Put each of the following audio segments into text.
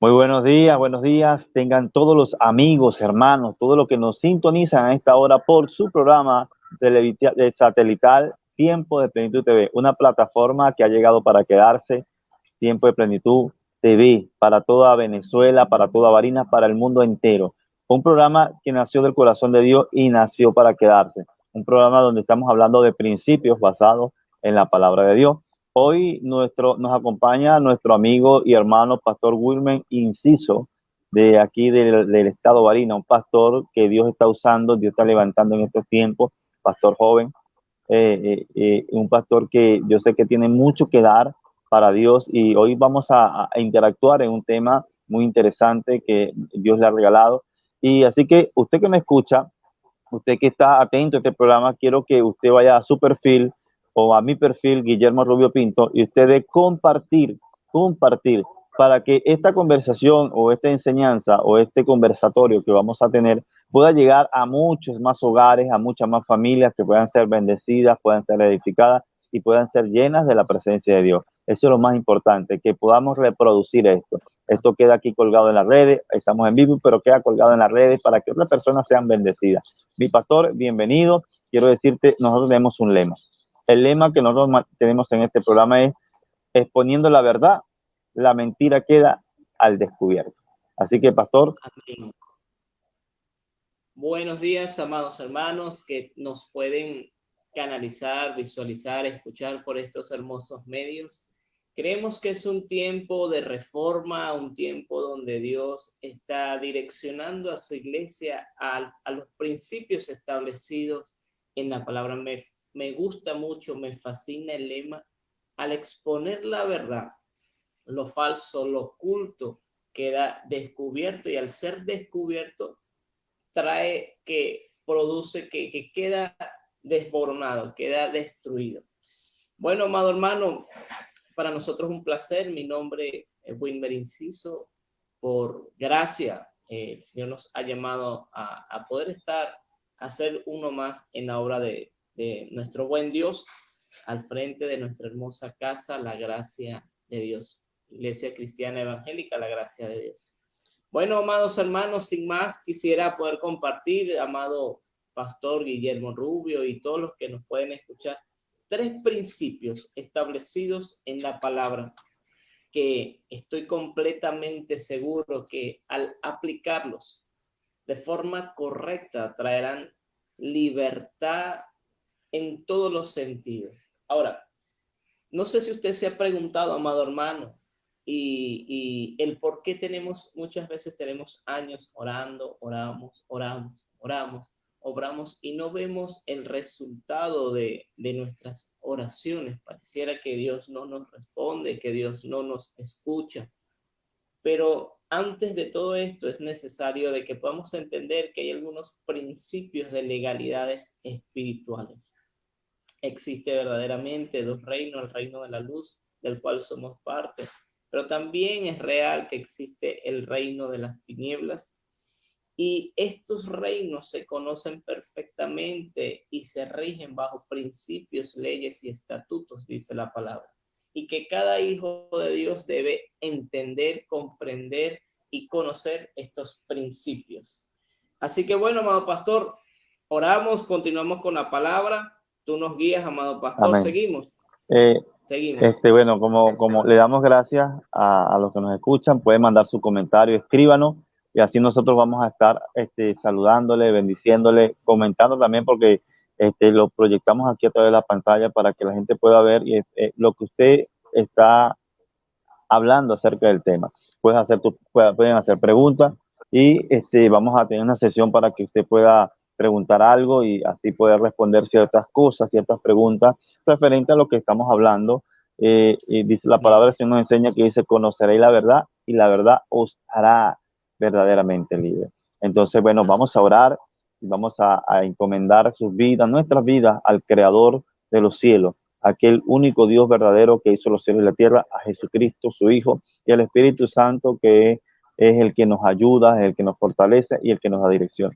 Muy buenos días, tengan todos los amigos, hermanos, todos los que nos sintonizan a esta hora por su programa de satelital Tiempo de Plenitud TV, una plataforma que ha llegado para quedarse, Tiempo de Plenitud TV, para toda Venezuela, para toda Barinas, para el mundo entero. Un programa que nació del corazón de Dios y nació para quedarse. Un programa donde estamos hablando de principios basados en la palabra de Dios. Hoy nos acompaña nuestro amigo y hermano Pastor Wilmer Inciso, de aquí del estado Barinas, un pastor que Dios está usando, Dios está levantando en estos tiempos, pastor joven, un pastor que yo sé que tiene mucho que dar para Dios, y hoy vamos a interactuar en un tema muy interesante que Dios le ha regalado. Y así que usted que me escucha, usted que está atento a este programa, quiero que usted vaya a su perfil o a mi perfil, Guillermo Rubio Pinto, y usted de compartir, para que esta conversación o esta enseñanza o este conversatorio que vamos a tener pueda llegar a muchos más hogares, a muchas más familias que puedan ser bendecidas, puedan ser edificadas y puedan ser llenas de la presencia de Dios. Eso es lo más importante, que podamos reproducir esto. Esto queda aquí colgado en las redes, estamos en vivo, pero queda colgado en las redes para que otras personas sean bendecidas. Mi pastor, bienvenido. Quiero decirte, nosotros tenemos un lema. El lema que nosotros tenemos en este programa es: exponiendo la verdad, la mentira queda al descubierto. Así que, pastor. Amén. Buenos días, amados hermanos que nos pueden canalizar, visualizar, escuchar por estos hermosos medios. Creemos que es un tiempo de reforma, un tiempo donde Dios está direccionando a su iglesia a los principios establecidos en la palabra. Me gusta mucho, me fascina el lema: al exponer la verdad, lo falso, lo oculto queda descubierto, y al ser descubierto produce que queda desboronado, queda destruido. Bueno, amado hermano, para nosotros es un placer. Mi nombre es Wilmer Inciso. Por gracia, el Señor nos ha llamado a poder a ser uno más en la obra de nuestro buen Dios, al frente de nuestra hermosa casa, la gracia de Dios. Iglesia Cristiana Evangélica, la gracia de Dios. Bueno, amados hermanos, sin más, quisiera poder compartir, amado pastor Guillermo Rubio y todos los que nos pueden escuchar, 3 principios establecidos en la palabra que estoy completamente seguro que al aplicarlos de forma correcta traerán libertad en todos los sentidos. Ahora, no sé si usted se ha preguntado, amado hermano, y el por qué muchas veces tenemos años orando, oramos y no vemos el resultado de nuestras oraciones. Pareciera que Dios no nos responde, que Dios no nos escucha. Pero antes de todo esto es necesario de que podamos entender que hay algunos principios de legalidades espirituales. Existe verdaderamente 2 reinos: el reino de la luz, del cual somos parte, pero también es real que existe el reino de las tinieblas, y estos reinos se conocen perfectamente y se rigen bajo principios, leyes y estatutos, dice la palabra, y que cada hijo de Dios debe entender, comprender y conocer estos principios. Así que bueno, amado pastor, oramos, continuamos con la palabra. Tú nos guías, amado pastor. Amén. Seguimos. Bueno, como le damos gracias a los que nos escuchan, pueden mandar su comentario, escríbanos, y así nosotros vamos a estar saludándole, bendiciéndole, comentando también, porque lo proyectamos aquí a través de la pantalla para que la gente pueda ver lo que usted está hablando acerca del tema. Pueden hacer preguntas, y vamos a tener una sesión para que usted pueda preguntar algo y así poder responder ciertas cosas, ciertas preguntas referente a lo que estamos hablando. Y dice la palabra del Señor, nos enseña que dice: conoceréis la verdad y la verdad os hará verdaderamente libre. Entonces, bueno, vamos a orar y vamos a encomendar sus vidas, nuestras vidas, al Creador de los cielos, aquel único Dios verdadero que hizo los cielos y la tierra, a Jesucristo, su Hijo, y al Espíritu Santo, que es el que nos ayuda, es el que nos fortalece y el que nos da dirección.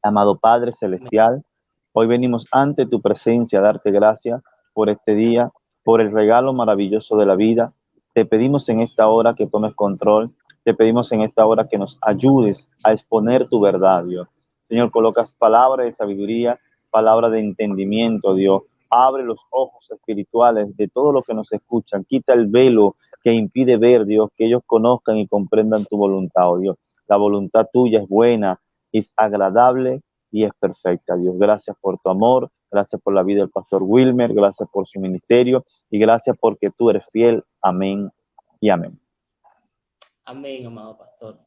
Amado Padre Celestial, hoy venimos ante tu presencia a darte gracias por este día, por el regalo maravilloso de la vida. Te pedimos en esta hora que tomes control, Te pedimos en esta hora que nos ayudes a exponer tu verdad, Dios. Señor, colocas palabras de sabiduría, palabras de entendimiento, Dios. Abre los ojos espirituales de todos los que nos escuchan. Quita el velo que impide ver, Dios, que ellos conozcan y comprendan tu voluntad, oh Dios. La voluntad tuya es buena, es agradable y es perfecta, Dios. Gracias por tu amor, gracias por la vida del pastor Wilmer, gracias por su ministerio y gracias porque tú eres fiel. Amén y amén. Amén, amado pastor.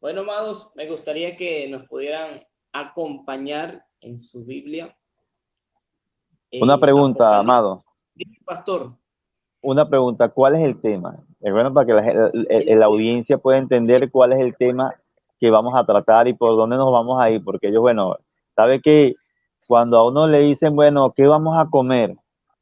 Bueno, amados, me gustaría que nos pudieran acompañar en su Biblia. Una pregunta, amado. Pastor. Una pregunta, ¿cuál es el tema? Es bueno para que la audiencia pueda entender cuál es el tema que vamos a tratar y por dónde nos vamos a ir, porque ellos, bueno, sabe que cuando a uno le dicen, bueno, ¿qué vamos a comer?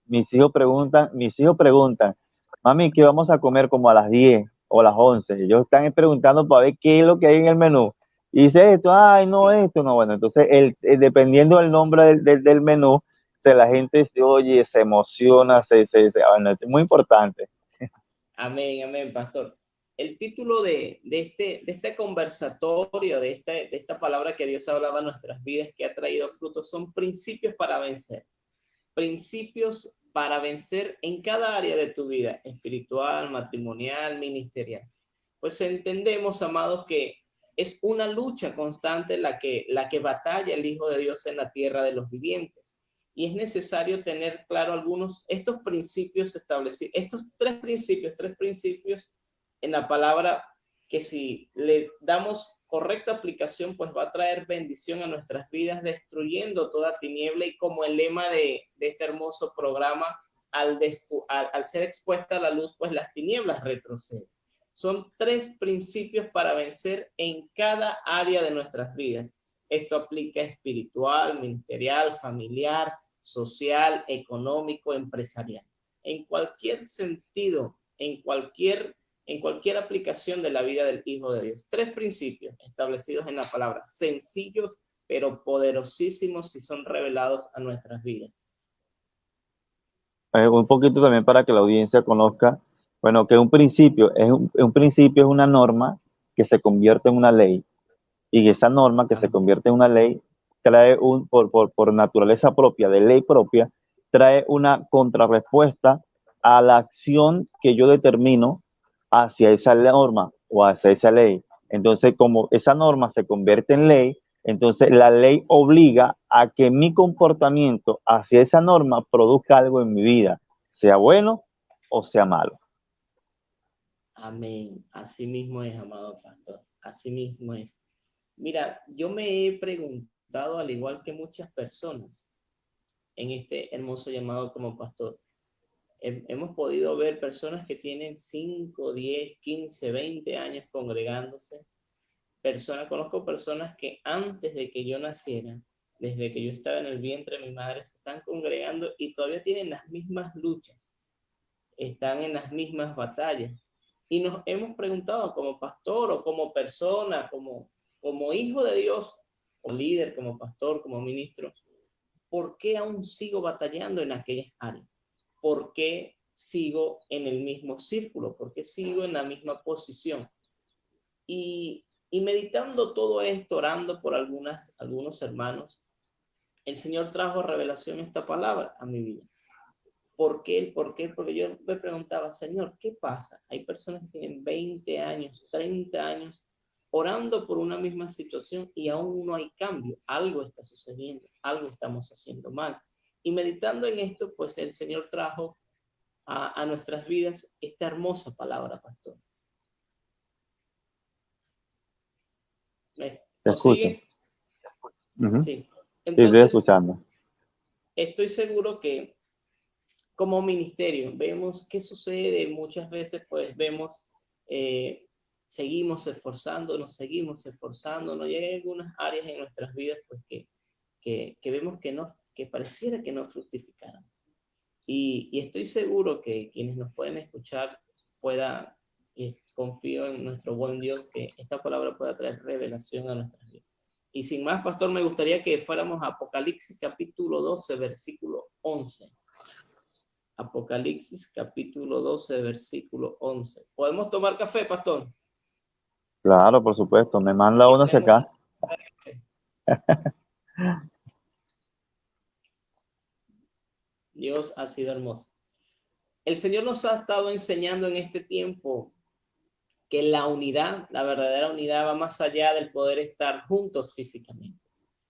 Mis hijos preguntan, mami, ¿qué vamos a comer como a las 10 o a las 11? Ellos están preguntando para ver qué es lo que hay en el menú. Y dice esto, ay, no, esto, no, bueno, entonces dependiendo del nombre del menú, la gente se oye, se emociona, bueno, es muy importante. Amén, amén, pastor. El título de este conversatorio, de esta palabra que Dios hablaba en nuestras vidas, que ha traído frutos, son principios para vencer. Principios para vencer en cada área de tu vida, espiritual, matrimonial, ministerial. Pues entendemos, amados, que es una lucha constante la que batalla el Hijo de Dios en la tierra de los vivientes. Y es necesario tener claro estos principios establecidos, estos tres principios en la palabra, que si le damos correcta aplicación, pues va a traer bendición a nuestras vidas, destruyendo toda tiniebla, y como el lema de este hermoso programa, al ser expuesta a la luz, pues las tinieblas retroceden. Son tres principios para vencer en cada área de nuestras vidas. Esto aplica espiritual, ministerial, familiar, social, económico, empresarial. En cualquier sentido, en cualquier aplicación de la vida del Hijo de Dios. Tres principios establecidos en la palabra, sencillos pero poderosísimos si son revelados a nuestras vidas. Un poquito también para que la audiencia conozca, bueno, que un principio es una norma que se convierte en una ley, y esa norma que se convierte en una ley trae por naturaleza propia, de ley propia, trae una contrarrespuesta a la acción que yo determino hacia esa norma o hacia esa ley. Entonces, como esa norma se convierte en ley, entonces la ley obliga a que mi comportamiento hacia esa norma produzca algo en mi vida, sea bueno o sea malo. Amén. Así mismo es, amado pastor. Así mismo es. Mira, yo me he preguntado, al igual que muchas personas, en este hermoso llamado como pastor, hemos podido ver personas que tienen 5, 10, 15, 20 años congregándose. Conozco personas que antes de que yo naciera, desde que yo estaba en el vientre de mi madre, se están congregando y todavía tienen las mismas luchas, están en las mismas batallas. Y nos hemos preguntado como pastor o como persona, como hijo de Dios, o líder, como pastor, como ministro, ¿por qué aún sigo batallando en aquellas áreas? ¿Por qué sigo en el mismo círculo? ¿Por qué sigo en la misma posición? Y meditando todo esto, orando por algunos hermanos, el Señor trajo revelación esta palabra a mi vida. ¿Por qué? Porque yo me preguntaba, Señor, ¿qué pasa? Hay personas que tienen 20 años, 30 años, orando por una misma situación y aún no hay cambio. Algo está sucediendo, algo estamos haciendo mal. Y meditando en esto, pues el Señor trajo a nuestras vidas esta hermosa palabra, pastor. ¿Te escucho? ¿Sigues? Sí. Entonces, estoy escuchando. Estoy seguro que como ministerio vemos qué sucede. Muchas veces pues vemos, seguimos esforzándonos, y hay algunas áreas en nuestras vidas pues que vemos que pareciera que no fructificaran. Y estoy seguro que quienes nos pueden escuchar y confío en nuestro buen Dios, que esta palabra pueda traer revelación a nuestras vidas. Y sin más, pastor, me gustaría que fuéramos a Apocalipsis capítulo 12, versículo 11. Apocalipsis capítulo 12, versículo 11. ¿Podemos tomar café, pastor? Claro, por supuesto. Me manda uno hacia Tenemos- acá. Dios ha sido hermoso. El Señor nos ha estado enseñando en este tiempo que la unidad, la verdadera unidad, va más allá del poder estar juntos físicamente.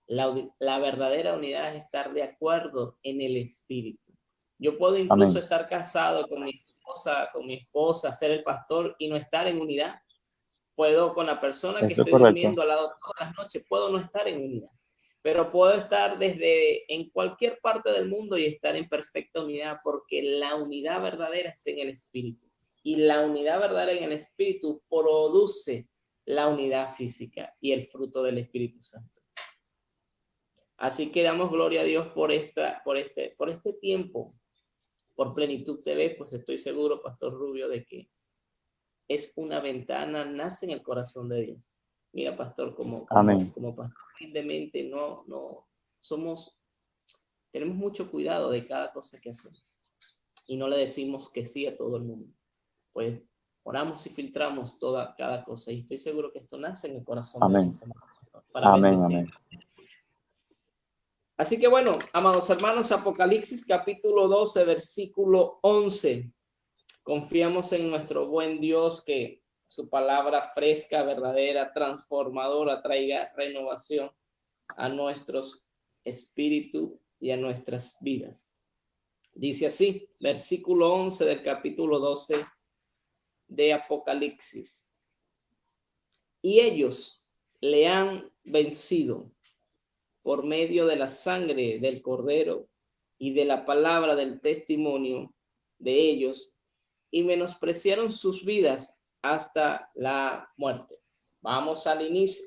La verdadera unidad es estar de acuerdo en el espíritu. Yo puedo incluso Amén. estar casado con mi esposa, ser el pastor y no estar en unidad. Puedo con la persona que Eso es estoy correcto. durmiendo al lado todas las noches, puedo no estar en unidad. Pero puedo estar desde en cualquier parte del mundo y estar en perfecta unidad, porque la unidad verdadera es en el espíritu. Y la unidad verdadera en el espíritu produce la unidad física y el fruto del Espíritu Santo. Así que damos gloria a Dios por este tiempo, por Plenitud TV, pues estoy seguro, Pastor Rubio, de que es una ventana, nace en el corazón de Dios. Mira, pastor, Amén. como pastor, humildemente, tenemos mucho cuidado de cada cosa que hacemos y no le decimos que sí a todo el mundo. Pues oramos y filtramos cada cosa y estoy seguro que esto nace en el corazón de Amén. Dios, para Amén. bendecir. Amén. Así que bueno, amados hermanos, Apocalipsis capítulo 12, versículo 11. Confiamos en nuestro buen Dios, que su palabra fresca, verdadera, transformadora, traiga renovación a nuestros espíritus y a nuestras vidas. Dice así, versículo 11 del capítulo 12 de Apocalipsis. Y ellos le han vencido por medio de la sangre del Cordero y de la palabra del testimonio de ellos, y menospreciaron sus vidas hasta la muerte. Vamos al inicio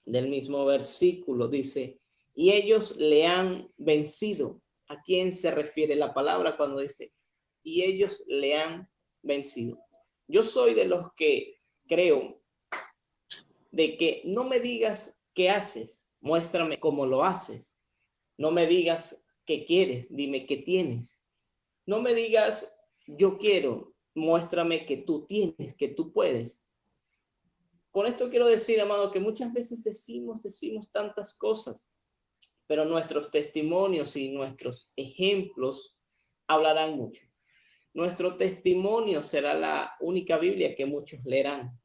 del mismo versículo, dice, y ellos le han vencido. ¿A quién se refiere la palabra cuando dice, y ellos le han vencido? Yo soy de los que creo de que no me digas qué haces, muéstrame cómo lo haces. No me digas qué quieres, dime qué tienes. No me digas yo quiero, muéstrame que tú tienes, que tú puedes. Con esto quiero decir, amado, que muchas veces decimos tantas cosas, pero nuestros testimonios y nuestros ejemplos hablarán mucho. Nuestro testimonio será la única Biblia que muchos leerán.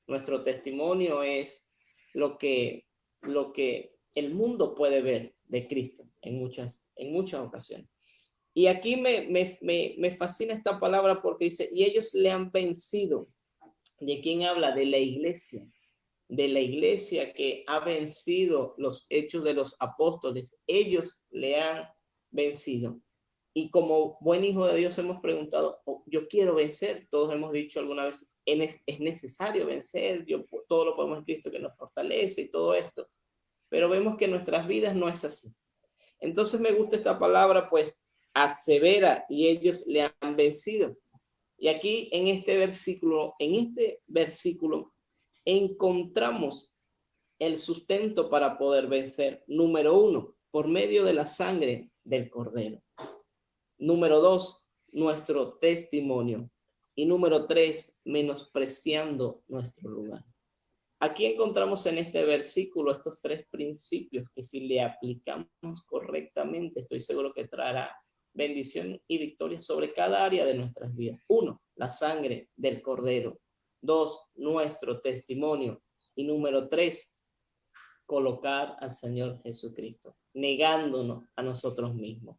Nuestro testimonio es lo que el mundo puede ver de Cristo en muchas ocasiones. Y aquí me fascina esta palabra porque dice, y ellos le han vencido. ¿De quién habla? De la iglesia que ha vencido los hechos de los apóstoles. Ellos le han vencido. Y como buen hijo de Dios hemos preguntado, oh, yo quiero vencer. Todos hemos dicho alguna vez, es necesario vencer. Todo lo podemos en Cristo que nos fortalece y todo esto. Pero vemos que en nuestras vidas no es así. Entonces me gusta esta palabra, pues asevera, y ellos le han vencido. Y aquí en este versículo encontramos el sustento para poder vencer. Número 1, por medio de la sangre del Cordero. Número 2, nuestro testimonio. Y número 3, menospreciando nuestro lugar. Aquí encontramos en este versículo estos tres principios que si le aplicamos correctamente, estoy seguro que traerá bendición y victoria sobre cada área de nuestras vidas. 1, la sangre del Cordero. 2, nuestro testimonio. Y número 3, colocar al Señor Jesucristo, negándonos a nosotros mismos.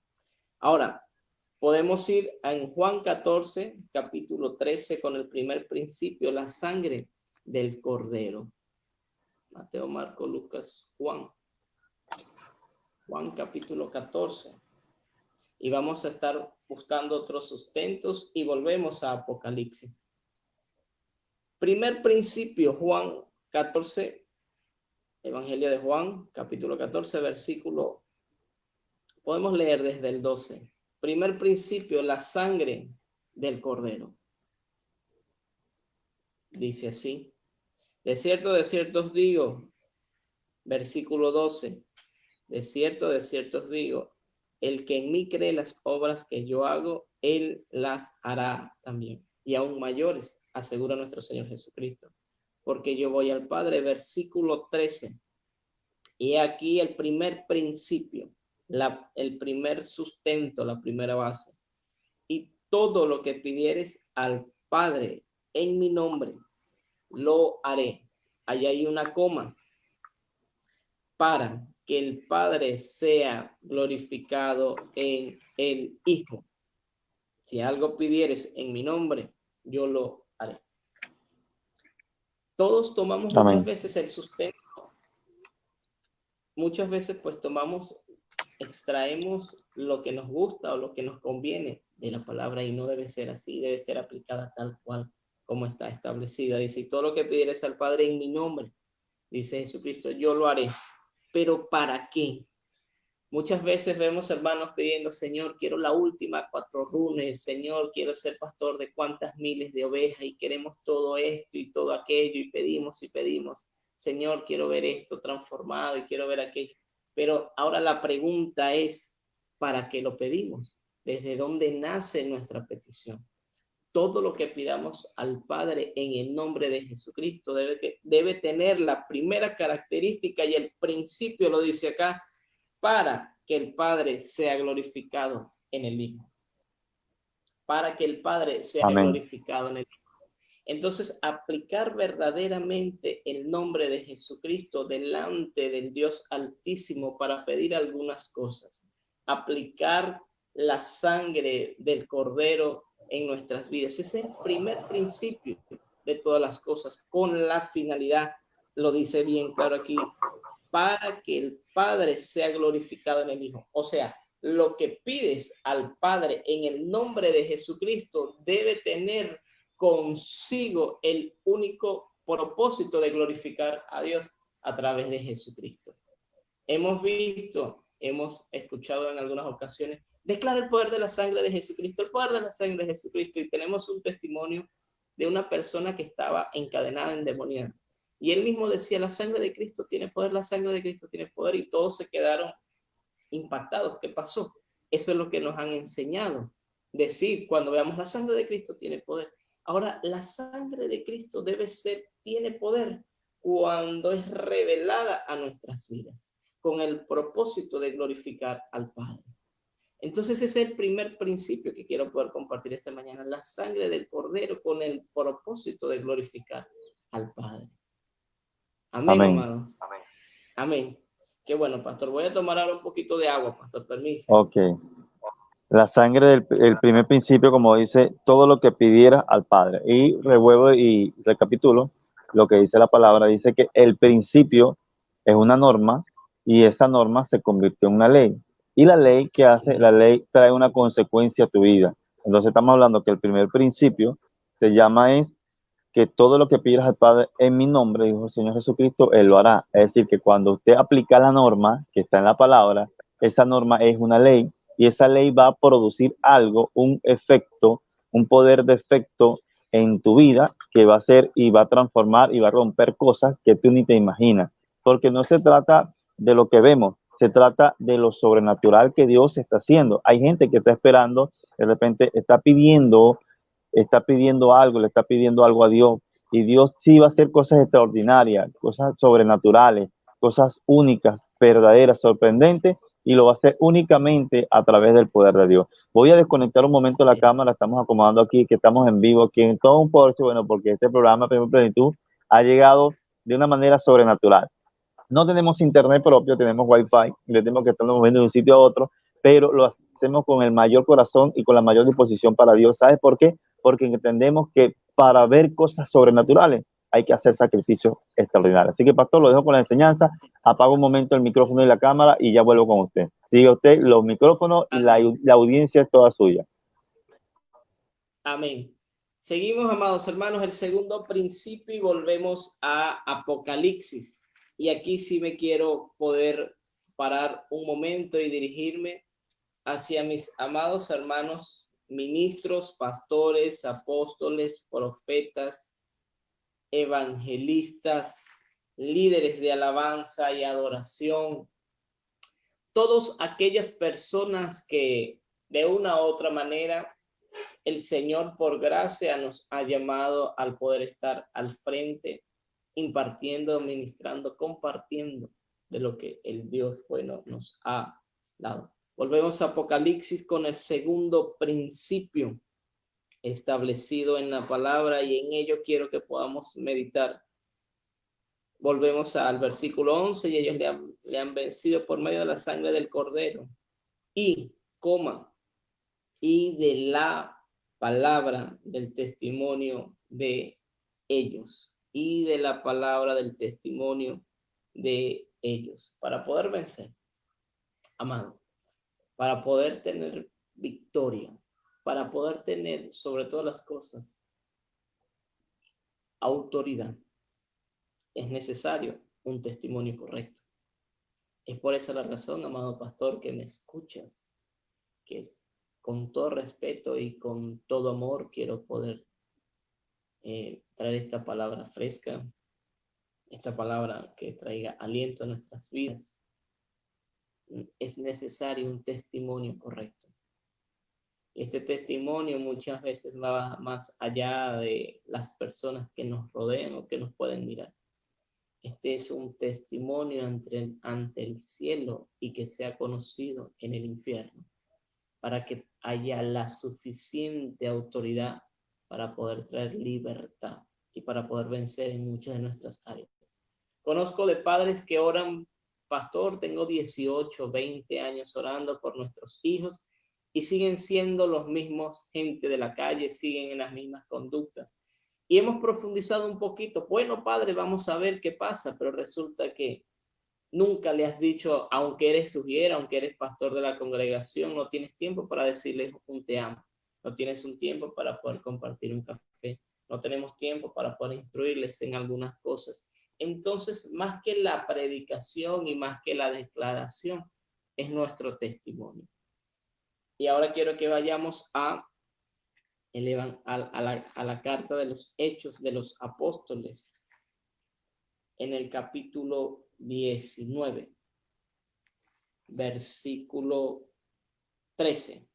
Ahora, podemos ir en Juan 14, capítulo 13, con el primer principio, la sangre del Cordero. Mateo, Marco, Lucas, Juan. Juan capítulo 14. Y vamos a estar buscando otros sustentos y volvemos a Apocalipsis. Primer principio, Juan 14, Evangelio de Juan, capítulo 14, versículo, podemos leer desde el 12. Primer principio, la sangre del Cordero. Dice así, de cierto os digo, versículo 12, de cierto os digo, el que en mí cree, las obras que yo hago, él las hará también. Y aún mayores, asegura nuestro Señor Jesucristo. Porque yo voy al Padre, versículo 13. Y aquí el primer principio, el primer sustento, la primera base. Y todo lo que pidieres al Padre en mi nombre, lo haré. Allá hay una coma. Para que el Padre sea glorificado en el Hijo. Si algo pidieres en mi nombre, yo lo haré. Todos tomamos muchas veces el sustento. Muchas veces pues extraemos lo que nos gusta o lo que nos conviene de la palabra y no debe ser así, debe ser aplicada tal cual como está establecida. Dice, y todo lo que pidieres al Padre en mi nombre, dice Jesucristo, yo lo haré. ¿Pero para qué? Muchas veces vemos hermanos pidiendo, Señor, quiero la última 4 runes, Señor, quiero ser pastor de cuántas miles de ovejas y queremos todo esto y todo aquello y pedimos, Señor, quiero ver esto transformado y quiero ver aquello. Pero ahora la pregunta es, ¿para qué lo pedimos? ¿Desde dónde nace nuestra petición? Todo lo que pidamos al Padre en el nombre de Jesucristo debe tener la primera característica y el principio lo dice acá, para que el Padre sea glorificado en el Hijo. Para que el Padre sea glorificado en el Hijo. Entonces, aplicar verdaderamente el nombre de Jesucristo delante del Dios Altísimo para pedir algunas cosas. Aplicar la sangre del Cordero en nuestras vidas. Ese es el primer principio de todas las cosas, con la finalidad, lo dice bien claro aquí, para que el Padre sea glorificado en el Hijo. O sea, lo que pides al Padre en el nombre de Jesucristo debe tener consigo el único propósito de glorificar a Dios a través de Jesucristo. Hemos escuchado en algunas ocasiones, declara el poder de la sangre de Jesucristo, el poder de la sangre de Jesucristo, y tenemos un testimonio de una persona que estaba encadenada, endemoniada. Y él mismo decía, la sangre de Cristo tiene poder, la sangre de Cristo tiene poder, y todos se quedaron impactados. ¿Qué pasó? Eso es lo que nos han enseñado. Decir, cuando veamos la sangre de Cristo tiene poder. Ahora, la sangre de Cristo tiene poder cuando es revelada a nuestras vidas, con el propósito de glorificar al Padre. Entonces ese es el primer principio que quiero poder compartir esta mañana, la sangre del Cordero con el propósito de glorificar al Padre. Amén, hermanos. Amén. Amén. Qué bueno, pastor. Voy a tomar ahora un poquito de agua, pastor. Permiso. Ok. La sangre del primer principio, como dice, todo lo que pidiera al Padre. Y revuelvo y recapitulo lo que dice la palabra. Dice que el principio es una norma y esa norma se convirtió en una ley. Y la ley, ¿qué hace? La ley trae una consecuencia a tu vida. Entonces estamos hablando que el primer principio se llama es que todo lo que pidas al Padre en mi nombre, dijo el Señor Jesucristo, Él lo hará. Es decir, que cuando usted aplica la norma que está en la palabra, esa norma es una ley y esa ley va a producir algo, un efecto, un poder de efecto en tu vida que va a ser y va a transformar y va a romper cosas que tú ni te imaginas. Porque no se trata de lo que vemos, se trata de lo sobrenatural que Dios está haciendo. Hay gente que está esperando, de repente está pidiendo algo, le está pidiendo algo a Dios, y Dios sí va a hacer cosas extraordinarias, cosas sobrenaturales, cosas únicas, verdaderas, sorprendentes, y lo va a hacer únicamente a través del poder de Dios. Voy a desconectar un momento la cámara, estamos acomodando aquí, que estamos en vivo, aquí en todo un poder, bueno, porque este programa, Primera Plenitud, ha llegado de una manera sobrenatural. No tenemos internet propio, tenemos wifi, y le tenemos que estar moviendo de un sitio a otro, pero lo hacemos con el mayor corazón y con la mayor disposición para Dios. ¿Sabes por qué? Porque entendemos que para ver cosas sobrenaturales hay que hacer sacrificios extraordinarios. Así que, pastor, lo dejo con la enseñanza, apago un momento el micrófono y la cámara y ya vuelvo con usted. Sigue usted los micrófonos y la audiencia es toda suya. Amén. Seguimos, amados hermanos, el segundo principio y volvemos a Apocalipsis. Y aquí sí me quiero poder parar un momento y dirigirme hacia mis amados hermanos ministros, pastores, apóstoles, profetas, evangelistas, líderes de alabanza y adoración, todas aquellas personas que de una u otra manera el Señor por gracia nos ha llamado al poder estar al frente, impartiendo, ministrando, compartiendo de lo que el Dios bueno nos ha dado. Volvemos a Apocalipsis con el segundo principio establecido en la palabra, y en ello quiero que podamos meditar. Volvemos al versículo 11, y ellos le han vencido por medio de la sangre del Cordero y de la palabra del testimonio de ellos, y de la palabra del testimonio de ellos, para poder vencer, amado, para poder tener victoria, para poder tener sobre todas las cosas autoridad. Es necesario un testimonio correcto. Es por esa la razón, amado pastor, que me escuchas, que con todo respeto y con todo amor quiero poder traer esta palabra fresca, esta palabra que traiga aliento a nuestras vidas. Es necesario un testimonio correcto. Este testimonio muchas veces va más allá de las personas que nos rodean o que nos pueden mirar. Este es un testimonio ante el cielo y que sea conocido en el infierno, para que haya la suficiente autoridad para poder traer libertad y para poder vencer en muchas de nuestras áreas. Conozco de padres que oran, pastor, tengo 18, 20 años orando por nuestros hijos y siguen siendo los mismos gente de la calle, siguen en las mismas conductas. Y hemos profundizado un poquito. Bueno, padre, vamos a ver qué pasa, pero resulta que nunca le has dicho, aunque eres sugiera, aunque eres pastor de la congregación, no tienes tiempo para decirles un te amo. No tienes un tiempo para poder compartir un café. No tenemos tiempo para poder instruirles en algunas cosas. Entonces, más que la predicación y más que la declaración, es nuestro testimonio. Y ahora quiero que vayamos a la carta de los Hechos de los Apóstoles, en el capítulo 19, versículo 13.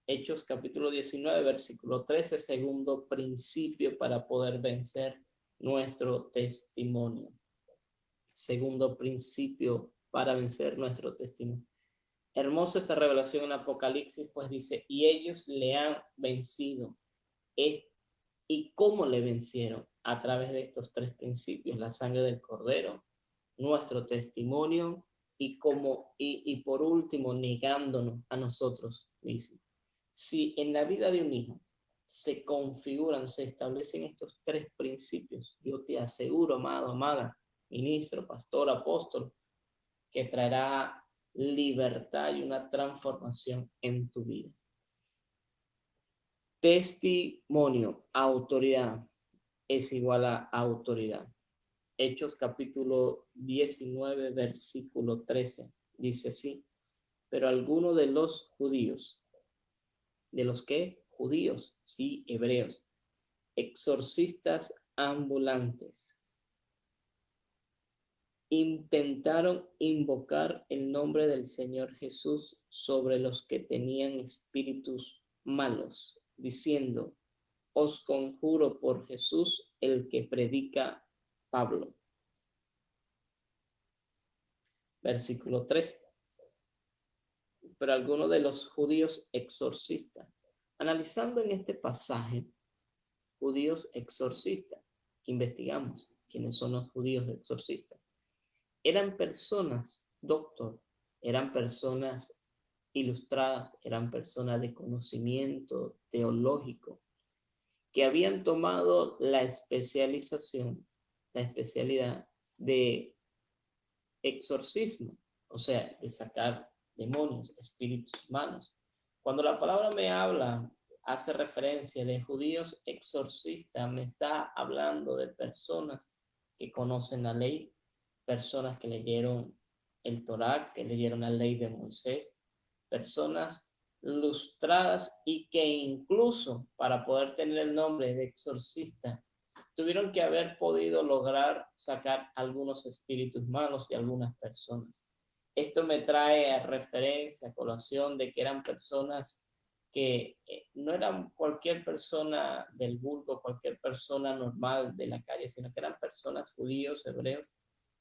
Hechos capítulo 19, versículo 13, segundo principio para poder vencer nuestro testimonio. Segundo principio para vencer nuestro testimonio. Hermosa esta revelación en Apocalipsis, pues dice, y ellos le han vencido. ¿Y cómo le vencieron? A través de estos tres principios: la sangre del Cordero, nuestro testimonio y por último, negándonos a nosotros mismos. Si en la vida de un hijo se configuran, se establecen estos tres principios, yo te aseguro, amado, amada, ministro, pastor, apóstol, que traerá libertad y una transformación en tu vida. Testimonio, autoridad, es igual a autoridad. Hechos capítulo 19, versículo 13, dice así: pero algunos de los judíos, ¿de los qué? Judíos, sí, hebreos, exorcistas ambulantes, intentaron invocar el nombre del Señor Jesús sobre los que tenían espíritus malos, diciendo, os conjuro por Jesús, el que predica Pablo. Versículo 13. Pero algunos de los judíos exorcistas, analizando en este pasaje, judíos exorcistas, investigamos quiénes son los judíos exorcistas. Eran personas, doctor, eran personas ilustradas, eran personas de conocimiento teológico, que habían tomado la especialidad de exorcismo, o sea, de sacar demonios, espíritus malos. Cuando la palabra me habla, hace referencia de judíos exorcistas, me está hablando de personas que conocen la ley, personas que leyeron el Torá, que leyeron la ley de Moisés, personas lustradas y que incluso para poder tener el nombre de exorcista tuvieron que haber podido lograr sacar algunos espíritus malos de algunas personas. Esto me trae a referencia, a colación, de que eran personas que no eran cualquier persona del vulgo, cualquier persona normal de la calle, sino que eran personas judíos, hebreos,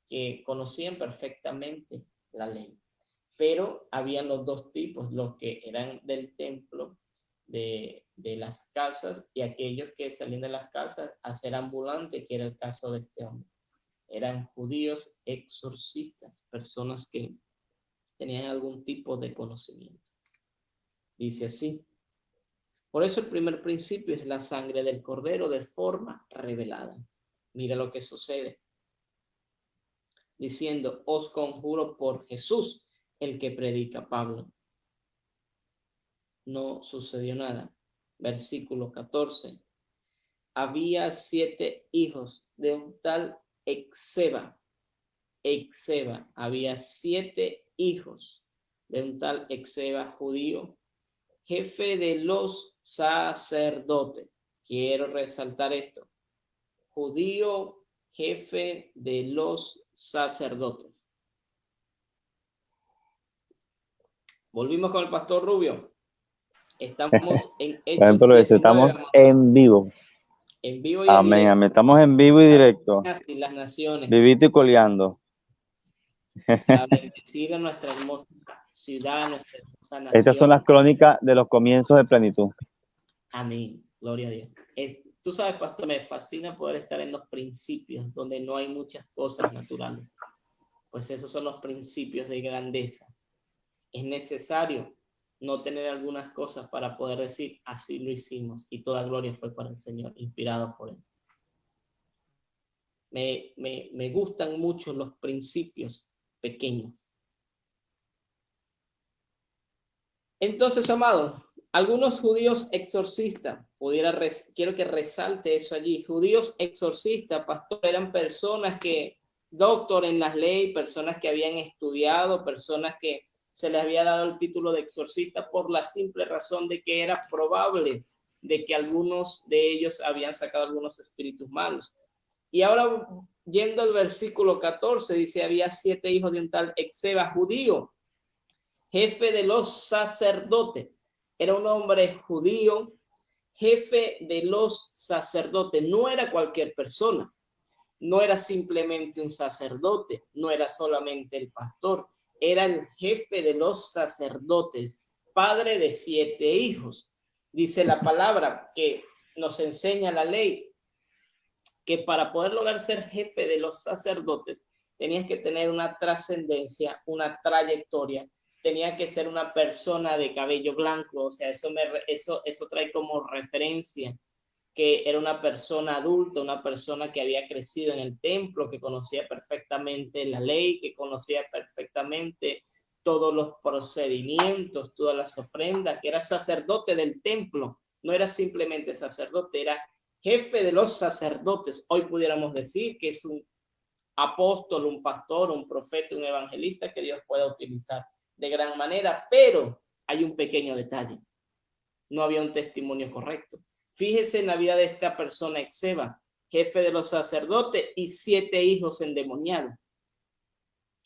que conocían perfectamente la ley. Pero habían los dos tipos, los que eran del templo, de las casas, y aquellos que salían de las casas a ser ambulantes, que era el caso de este hombre. Eran judíos exorcistas, personas que tenían algún tipo de conocimiento. Dice así: por eso el primer principio es la sangre del cordero de forma revelada. Mira lo que sucede. Diciendo, os conjuro por Jesús, el que predica Pablo. No sucedió nada. Versículo 14. Había 7 hijos de un tal Exeba. Había 7 hijos de un tal Exeba judío, jefe de los sacerdotes. Quiero resaltar esto. Judío, jefe de los sacerdotes. Volvimos con el pastor Rubio. Estamos en Hechos 19. Estamos en vivo. En vivo y en Amén, directo. amén. Estamos en vivo y directo. Y las naciones. Vivito y coleando. Para bendecir a nuestra hermosa ciudad, nuestra hermosa nación. Estas son las crónicas de los comienzos de plenitud. Amén. Gloria a Dios. Tú sabes, pastor, me fascina poder estar en los principios, donde no hay muchas cosas naturales. Pues esos son los principios de grandeza. Es necesario no tener algunas cosas para poder decir, así lo hicimos, y toda gloria fue para el Señor, inspirado por Él. Me gustan mucho los principios pequeños. Entonces, amado, algunos judíos exorcistas, quiero que resalte eso allí, judíos exorcistas, pastor, eran personas que, doctor en las leyes, personas que habían estudiado, personas que se les había dado el título de exorcista por la simple razón de que era probable de que algunos de ellos habían sacado algunos espíritus malos. Y ahora, yendo al versículo 14, dice, había 7 hijos de un tal Exeba judío, jefe de los sacerdotes. Era un hombre judío, jefe de los sacerdotes. No era cualquier persona. No era simplemente un sacerdote, no era solamente el pastor, era el jefe de los sacerdotes, padre de 7 hijos. Dice la palabra que nos enseña la ley que para poder lograr ser jefe de los sacerdotes tenías que tener una trascendencia, una trayectoria, tenía que ser una persona de cabello blanco, o sea, eso trae como referencia que era una persona adulta, una persona que había crecido en el templo, que conocía perfectamente la ley, que conocía perfectamente todos los procedimientos, todas las ofrendas, que era sacerdote del templo, no era simplemente sacerdote, era jefe de los sacerdotes. Hoy pudiéramos decir que es un apóstol, un pastor, un profeta, un evangelista que Dios pueda utilizar de gran manera, pero hay un pequeño detalle. No había un testimonio correcto. Fíjese en la vida de esta persona, Exeba, jefe de los sacerdotes y 7 hijos endemoniados.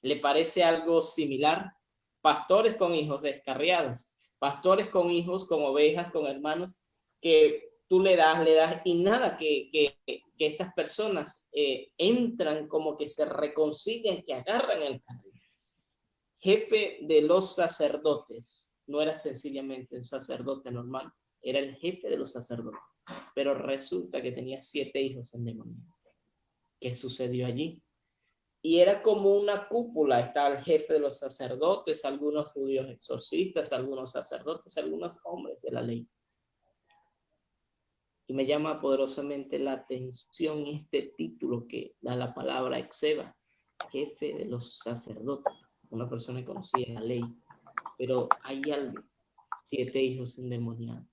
¿Le parece algo similar? Pastores con hijos descarriados, pastores con hijos, con ovejas, con hermanos, que tú le das, y nada, que estas personas entran como que se reconcilian, que agarran el carril. Jefe de los sacerdotes, no era sencillamente un sacerdote normal, era el jefe de los sacerdotes, pero resulta que tenía 7 hijos endemoniados. ¿Qué sucedió allí? Y era como una cúpula, estaba el jefe de los sacerdotes, algunos judíos exorcistas, algunos sacerdotes, algunos hombres de la ley. Y me llama poderosamente la atención este título que da la palabra Exeba, jefe de los sacerdotes, una persona que conocía la ley, pero hay algo, 7 hijos endemoniados.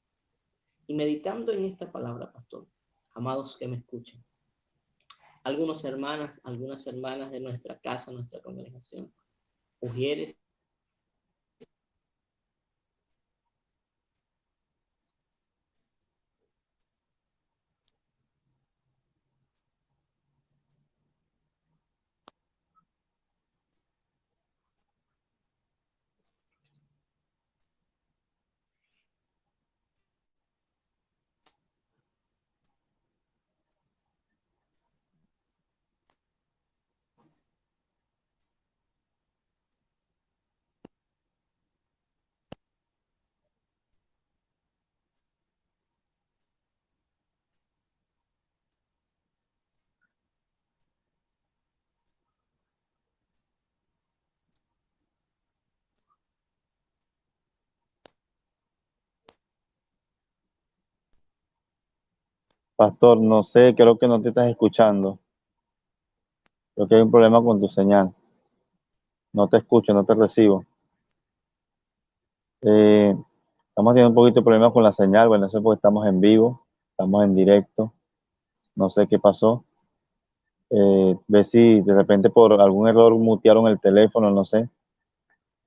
Y meditando en esta palabra, pastor, amados que me escuchan, algunas hermanas de nuestra casa, nuestra congregación, mujeres, Pastor, no sé, creo que no te estás escuchando. Creo que hay un problema con tu señal. No te escucho, no te recibo. Eh, Estamos teniendo un poquito de problemas con la señal. Bueno, eso es porque estamos en vivo, estamos en directo. No sé qué pasó. Ve si de repente por algún error mutearon el teléfono, no sé.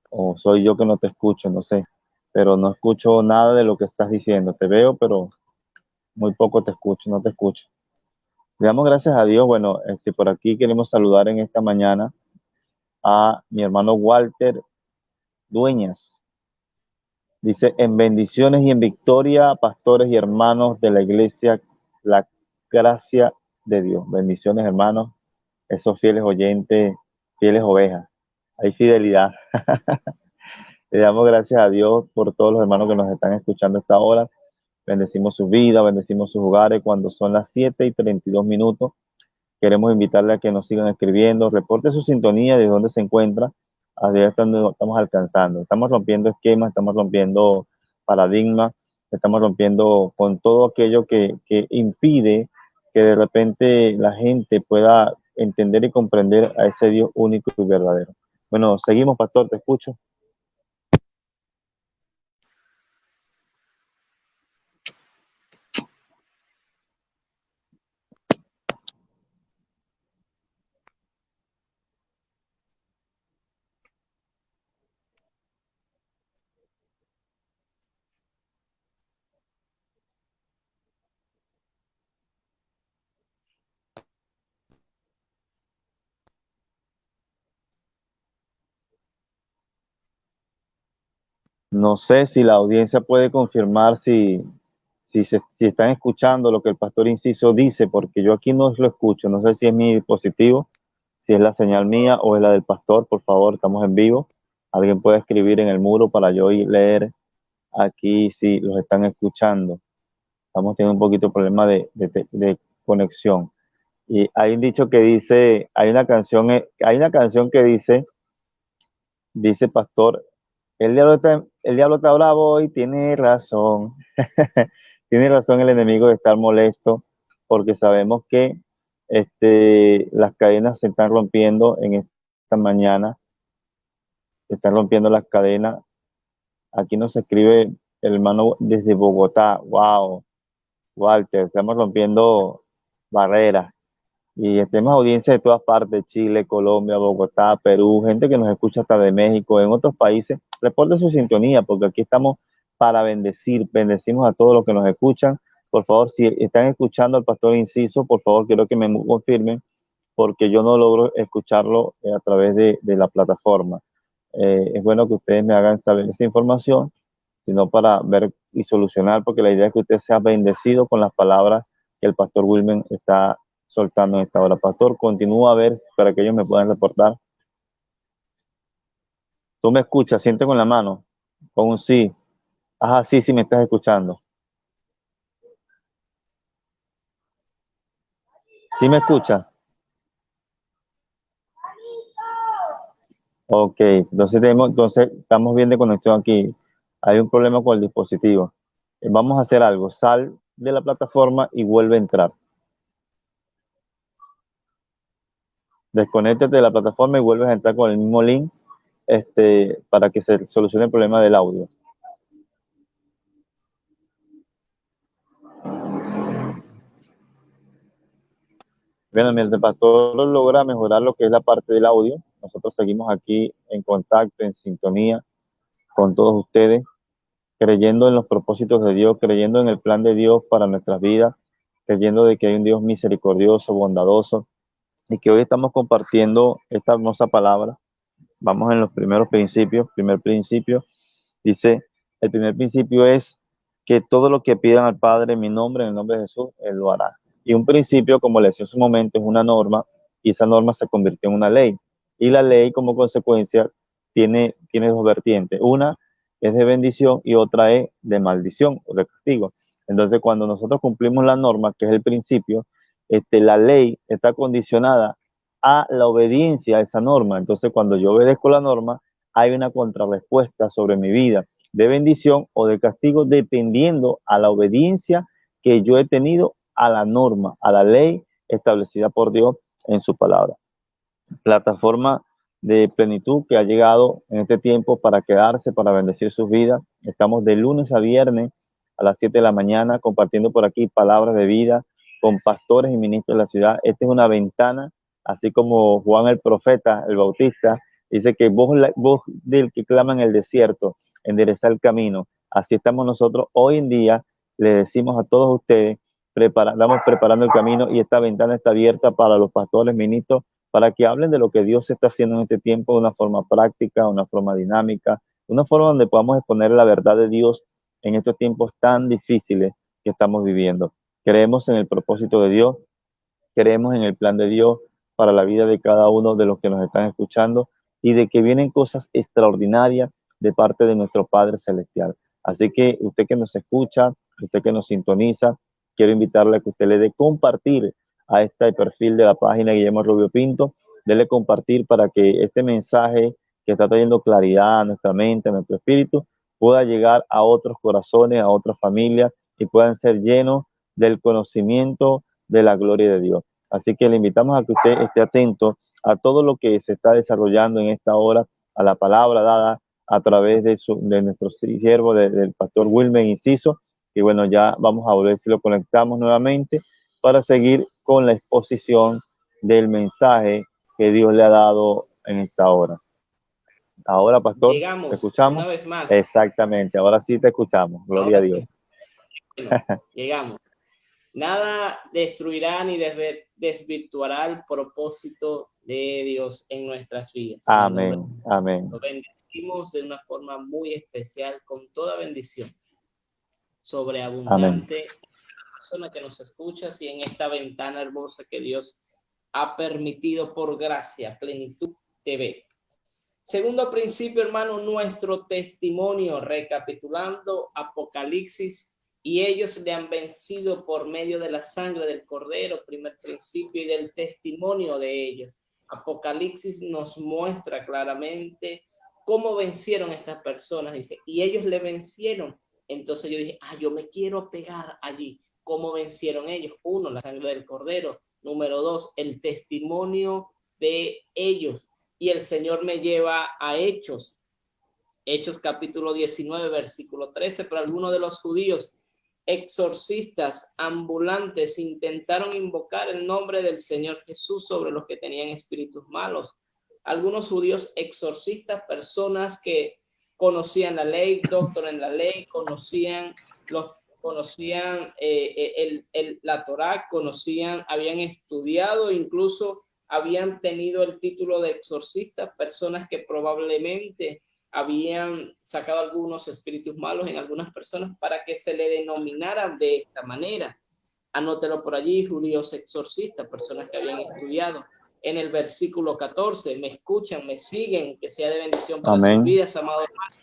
O soy yo que no te escucho, no sé. Pero no escucho nada de lo que estás diciendo. Te veo, pero muy poco te escucho, no te escucho. Le damos gracias a Dios. Bueno, por aquí queremos saludar en esta mañana a mi hermano Walter Dueñas. Dice, en bendiciones y en victoria, pastores y hermanos de la iglesia, la gracia de Dios. Bendiciones, hermanos, esos fieles oyentes, fieles ovejas. Hay fidelidad. Le damos gracias a Dios por todos los hermanos que nos están escuchando a esta hora. Bendecimos su vida, bendecimos sus hogares cuando son las 7:32. Queremos invitarle a que nos sigan escribiendo, reporte su sintonía de dónde se encuentra, hacia dónde estamos alcanzando. Estamos rompiendo esquemas, estamos rompiendo paradigmas, estamos rompiendo con todo aquello que impide que de repente la gente pueda entender y comprender a ese Dios único y verdadero. Bueno, seguimos, pastor, te escucho. No sé si la audiencia puede confirmar si están escuchando lo que el pastor Inciso dice, porque yo aquí no lo escucho. No sé si es mi dispositivo, si es la señal mía o es la del pastor. Por favor, estamos en vivo. Alguien puede escribir en el muro para yo leer aquí si los están escuchando. Estamos teniendo un poquito de problema de conexión. Y hay un dicho que dice, hay una canción que dice pastor, el diablo está bravo y tiene razón. Tiene razón el enemigo de estar molesto porque sabemos que las cadenas se están rompiendo en esta mañana. Se están rompiendo las cadenas. Aquí nos escribe el hermano desde Bogotá. Wow, Walter, estamos rompiendo barreras. Y tenemos audiencia de todas partes, Chile, Colombia, Bogotá, Perú, gente que nos escucha hasta de México, en otros países. Reporte su sintonía, porque aquí estamos para bendecir. Bendecimos a todos los que nos escuchan. Por favor, si están escuchando al pastor Inciso, por favor, quiero que me confirmen, porque yo no logro escucharlo a través de la plataforma. Es bueno que ustedes me hagan saber esa información, sino para ver y solucionar, porque la idea es que usted sea bendecido con las palabras que el pastor Wilmer está soltando en esta hora. Pastor, continúa a ver para que ellos me puedan reportar. Tú me escuchas, siente con la mano, con un sí. Ajá, sí, sí, me estás escuchando. ¿Sí me escucha? Ok, entonces estamos bien de conexión aquí. Hay un problema con el dispositivo. Vamos a hacer algo. Sal de la plataforma y vuelve a entrar. Desconéctate de la plataforma y vuelves a entrar con el mismo link para que se solucione el problema del audio. Bien, mientras el pastor logra mejorar lo que es la parte del audio, nosotros seguimos aquí en contacto, en sintonía con todos ustedes, creyendo en los propósitos de Dios, creyendo en el plan de Dios para nuestras vidas, creyendo de que hay un Dios misericordioso, bondadoso, y que hoy estamos compartiendo esta hermosa palabra. Vamos en los primeros principios. Primer principio dice, el primer principio es que todo lo que pidan al Padre en mi nombre, en el nombre de Jesús, Él lo hará. Y un principio, como le decía en su momento, es una norma, y esa norma se convirtió en una ley. Y la ley, como consecuencia, tiene dos vertientes. Una es de bendición y otra es de maldición o de castigo. Entonces, cuando nosotros cumplimos la norma, que es el principio, la ley está condicionada a la obediencia a esa norma. Entonces, cuando yo obedezco la norma, hay una contrarrespuesta sobre mi vida de bendición o de castigo, dependiendo a la obediencia que yo he tenido a la norma, a la ley establecida por Dios en su palabra. Plataforma de plenitud que ha llegado en este tiempo para quedarse, para bendecir sus vidas. Estamos de lunes a viernes a las 7 de la mañana compartiendo por aquí palabras de vida con pastores y ministros de la ciudad. Esta es una ventana, así como Juan el profeta, el bautista, dice que voz del que clama en el desierto, enderezar el camino. Así estamos nosotros hoy en día, le decimos a todos ustedes, estamos preparando el camino y esta ventana está abierta para los pastores, ministros, para que hablen de lo que Dios está haciendo en este tiempo de una forma práctica, una forma dinámica, una forma donde podamos exponer la verdad de Dios en estos tiempos tan difíciles que estamos viviendo. Creemos en el propósito de Dios, creemos en el plan de Dios para la vida de cada uno de los que nos están escuchando y de que vienen cosas extraordinarias de parte de nuestro Padre Celestial. Así que usted que nos escucha, usted que nos sintoniza, quiero invitarle a que usted le dé compartir a este perfil de la página Guillermo Rubio Pinto, dele compartir para que este mensaje que está trayendo claridad a nuestra mente, a nuestro espíritu, pueda llegar a otros corazones, a otras familias y puedan ser llenos del conocimiento de la gloria de Dios. Así que le invitamos a que usted esté atento a todo lo que se está desarrollando en esta hora, a la palabra dada a través de nuestro siervo, del pastor Wilmer Inciso, y bueno, ya vamos a ver si lo conectamos nuevamente para seguir con la exposición del mensaje que Dios le ha dado en esta hora. Ahora, pastor, Llegamos, ¿te escuchamos? una vez más. Exactamente, ahora sí te escuchamos. Gloria Ahora a Dios. bueno, llegamos. Nada destruirá ni desvirtuará el propósito de Dios en nuestras vidas. Amén, amén. Lo bendecimos de una forma muy especial, con toda bendición sobreabundante. La persona que nos escucha y en esta ventana hermosa que Dios ha permitido por gracia, Plenitud TV. Segundo principio, hermano, nuestro testimonio, recapitulando Apocalipsis, y ellos le han vencido por medio de la sangre del Cordero, primer principio, y del testimonio de ellos. Apocalipsis nos muestra claramente cómo vencieron estas personas, dice, y ellos le vencieron. Entonces yo dije, yo me quiero pegar allí. ¿Cómo vencieron ellos? Uno, la sangre del Cordero. Número dos, el testimonio de ellos. Y el Señor me lleva a Hechos capítulo 19, versículo 13. Pero algunos de los judíos exorcistas ambulantes intentaron invocar el nombre del Señor Jesús sobre los que tenían espíritus malos. Algunos judíos exorcistas, personas que conocían la ley, doctor en la ley, conocían la Torá, habían estudiado, incluso habían tenido el título de exorcistas, personas que probablemente habían sacado algunos espíritus malos en algunas personas para que se le denominaran de esta manera. Anótelo por allí, judíos exorcistas, personas que habían estudiado. En el versículo 14, me escuchan, me siguen, que sea de bendición para sus vidas, amado hermano.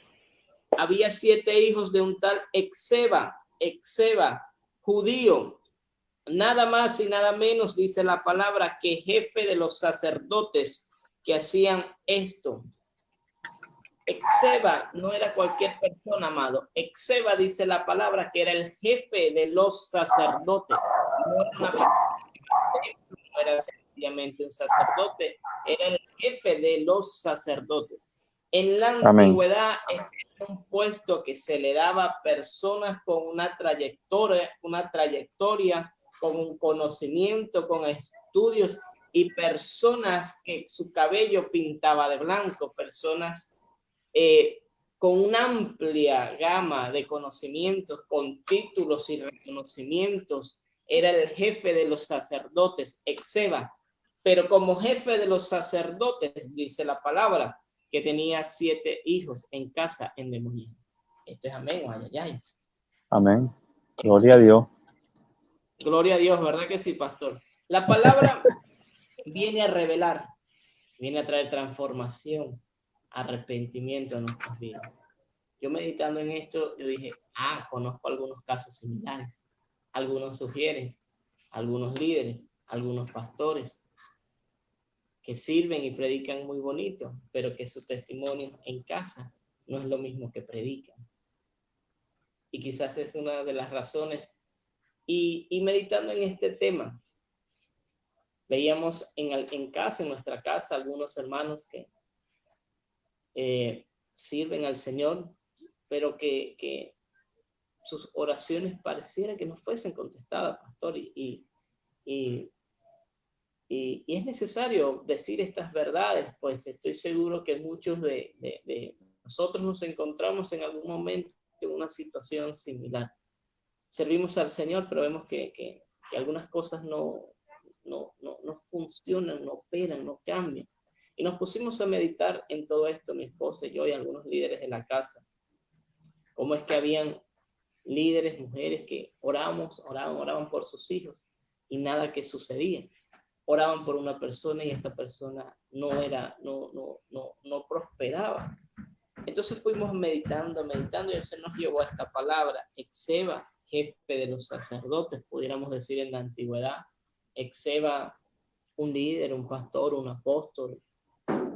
Había 7 hijos de un tal Exeba, judío, nada más y nada menos, dice la palabra, que jefe de los sacerdotes que hacían esto. Exeba no era cualquier persona, amado. Exeba, dice la palabra, que era el jefe de los sacerdotes. No era una persona, no era sencillamente un sacerdote, era el jefe de los sacerdotes. En la antigüedad, este era un puesto que se le daba a personas con una trayectoria, con un conocimiento, con estudios, y personas que su cabello pintaba de blanco, personas con una amplia gama de conocimientos, con títulos y reconocimientos. Era el jefe de los sacerdotes, Exeba, pero como jefe de los sacerdotes, dice la palabra, que tenía 7 hijos en casa endemoniados. Esto es amén o ay. Amén. Gloria a Dios. Gloria a Dios, ¿verdad que sí, pastor? La palabra viene a revelar, viene a traer transformación, arrepentimiento en nuestras vidas. Yo meditando en esto, yo dije, conozco algunos casos similares. Algunos sugieren, algunos líderes, algunos pastores que sirven y predican muy bonito, pero que su testimonio en casa no es lo mismo que predican. Y quizás es una de las razones Y meditando en este tema, veíamos en casa, en nuestra casa, algunos hermanos que sirven al Señor, pero que sus oraciones pareciera que no fuesen contestadas, pastor, y es necesario decir estas verdades, pues estoy seguro que muchos de nosotros nos encontramos en algún momento en una situación similar. Servimos al Señor, pero vemos que algunas cosas no funcionan, no operan, no cambian. Y nos pusimos a meditar en todo esto, mi esposa y yo, y algunos líderes de la casa. Cómo es que habían líderes, mujeres que oraban por sus hijos y nada que sucedía. Oraban por una persona y esta persona no prosperaba. Entonces fuimos meditando y el Señor nos llevó a esta palabra, Esceva, jefe de los sacerdotes, pudiéramos decir en la antigüedad. Esceva, un líder, un pastor, un apóstol,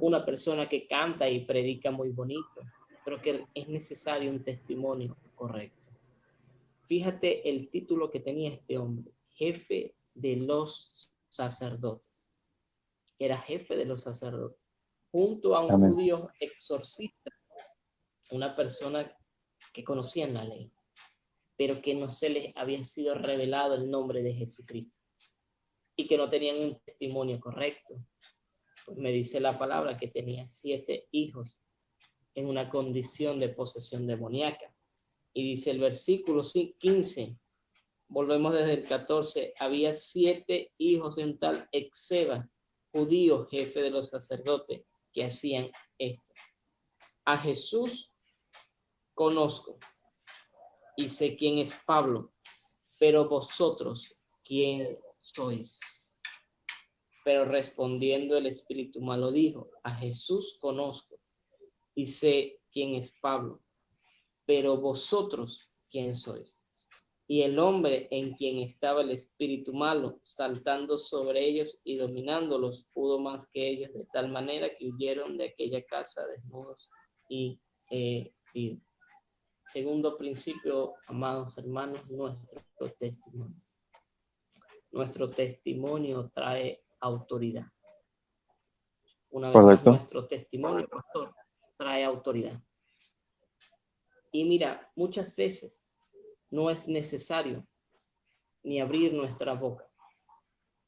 una persona que canta y predica muy bonito, pero que es necesario un testimonio correcto. Fíjate el título que tenía este hombre, jefe de los sacerdotes. Era jefe de los sacerdotes, junto a un Amén. judío exorcista, una persona que conocían la ley, pero que no se les había sido revelado el nombre de Jesucristo y que no tenían un testimonio correcto. Pues me dice la palabra que tenía 7 hijos en una condición de posesión demoníaca. Y dice el versículo 15, volvemos desde el 14, había 7 hijos de un tal Esceva, judío, jefe de los sacerdotes, que hacían esto. A Jesús conozco y sé quién es Pablo, pero vosotros, ¿quién sois? Pero respondiendo el espíritu malo dijo, a Jesús conozco y sé quién es Pablo, pero vosotros, ¿quién sois? Y el hombre en quien estaba el espíritu malo, saltando sobre ellos y dominándolos, pudo más que ellos, de tal manera que huyeron de aquella casa desnudos y heridos. Segundo principio, amados hermanos, nuestro testimonio. Nuestro testimonio trae autoridad. Una vez más, nuestro testimonio, pastor, trae autoridad. Y mira, muchas veces no es necesario ni abrir nuestra boca,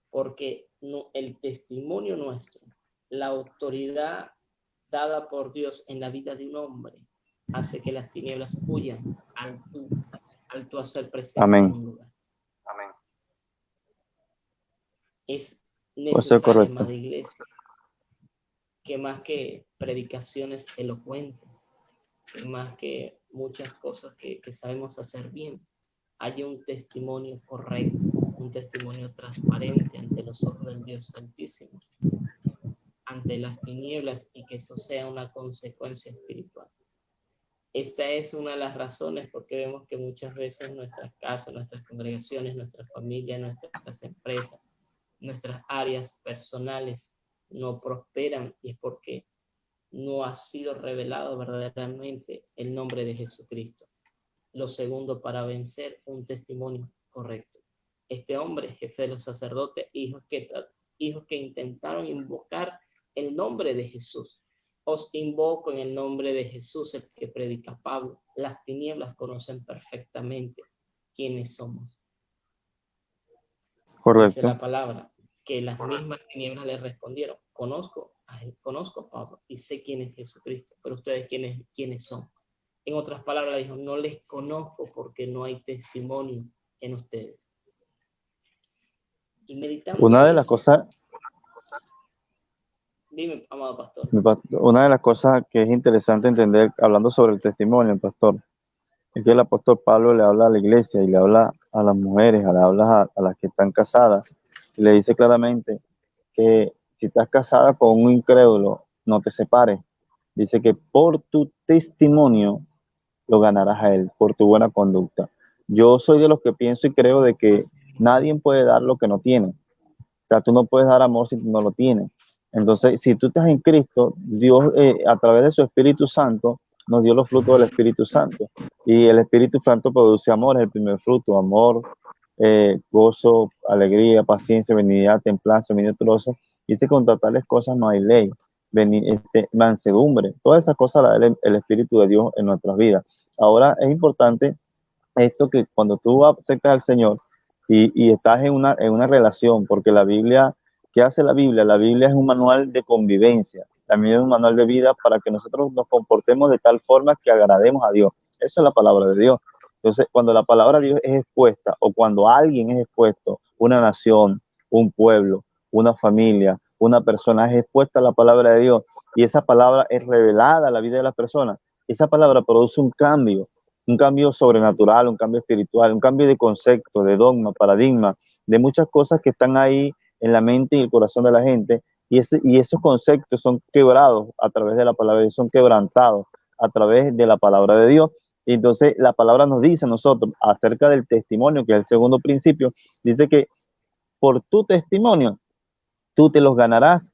porque el testimonio nuestro, la autoridad dada por Dios en la vida de un hombre, hace que las tinieblas huyan al tu hacer presencia. Amén. En un lugar. Amén. Es necesario, amada iglesia, que más que predicaciones elocuentes, que más que muchas cosas que sabemos hacer bien, haya un testimonio correcto, un testimonio transparente ante los ojos del Dios Altísimo, ante las tinieblas, y que eso sea una consecuencia espiritual. Esta es una de las razones porque vemos que muchas veces nuestras casas, nuestras congregaciones, nuestras familias, nuestras empresas, nuestras áreas personales no prosperan, y es porque no ha sido revelado verdaderamente el nombre de Jesucristo. Lo segundo, para vencer, un testimonio correcto. Este hombre, jefe de los sacerdotes, hijos que intentaron invocar el nombre de Jesús. Os invoco en el nombre de Jesús, el que predica Pablo. Las tinieblas conocen perfectamente quiénes somos. Correcto. Dice la palabra que las mismas tinieblas le respondieron, conozco a Pablo y sé quién es Jesucristo, pero ustedes quiénes son. En otras palabras, dijo, no les conozco porque no hay testimonio en ustedes. Y meditando. Una de las cosas... Dime, amado pastor. Una de las cosas que es interesante entender, hablando sobre el testimonio, pastor, es que el apóstol Pablo le habla a la iglesia y le habla a las mujeres, le habla a las que están casadas, y le dice claramente que si estás casada con un incrédulo, no te separes. Dice que por tu testimonio lo ganarás a él, por tu buena conducta. Yo soy de los que pienso y creo de que nadie puede dar lo que no tiene. O sea, tú no puedes dar amor si tú no lo tienes. Entonces, si tú estás en Cristo, Dios a través de su Espíritu Santo nos dio los frutos del Espíritu Santo. Y el Espíritu Santo produce amor, es el primer fruto, amor, gozo, alegría, paciencia, benignidad, templanza, dominio propio. Dice, contra tales cosas no hay ley. Mansedumbre, todas esas cosas las da el Espíritu de Dios en nuestras vidas. Ahora es importante esto, que cuando tú acercas al Señor y estás en una relación, porque la Biblia, ¿qué hace la Biblia? La Biblia es un manual de convivencia, también es un manual de vida para que nosotros nos comportemos de tal forma que agrademos a Dios. Eso es la palabra de Dios. Entonces, cuando la palabra de Dios es expuesta, o cuando alguien es expuesto, una nación, un pueblo, una familia, una persona es expuesta a la palabra de Dios, y esa palabra es revelada a la vida de las personas, esa palabra produce un cambio sobrenatural, un cambio espiritual, un cambio de concepto, de dogma, paradigma, de muchas cosas que están ahí en la mente y el corazón de la gente, y esos conceptos son quebrados a través de la palabra de Dios, son quebrantados a través de la palabra de Dios. Y entonces la palabra nos dice a nosotros acerca del testimonio, que es el segundo principio, dice que por tu testimonio tú te los ganarás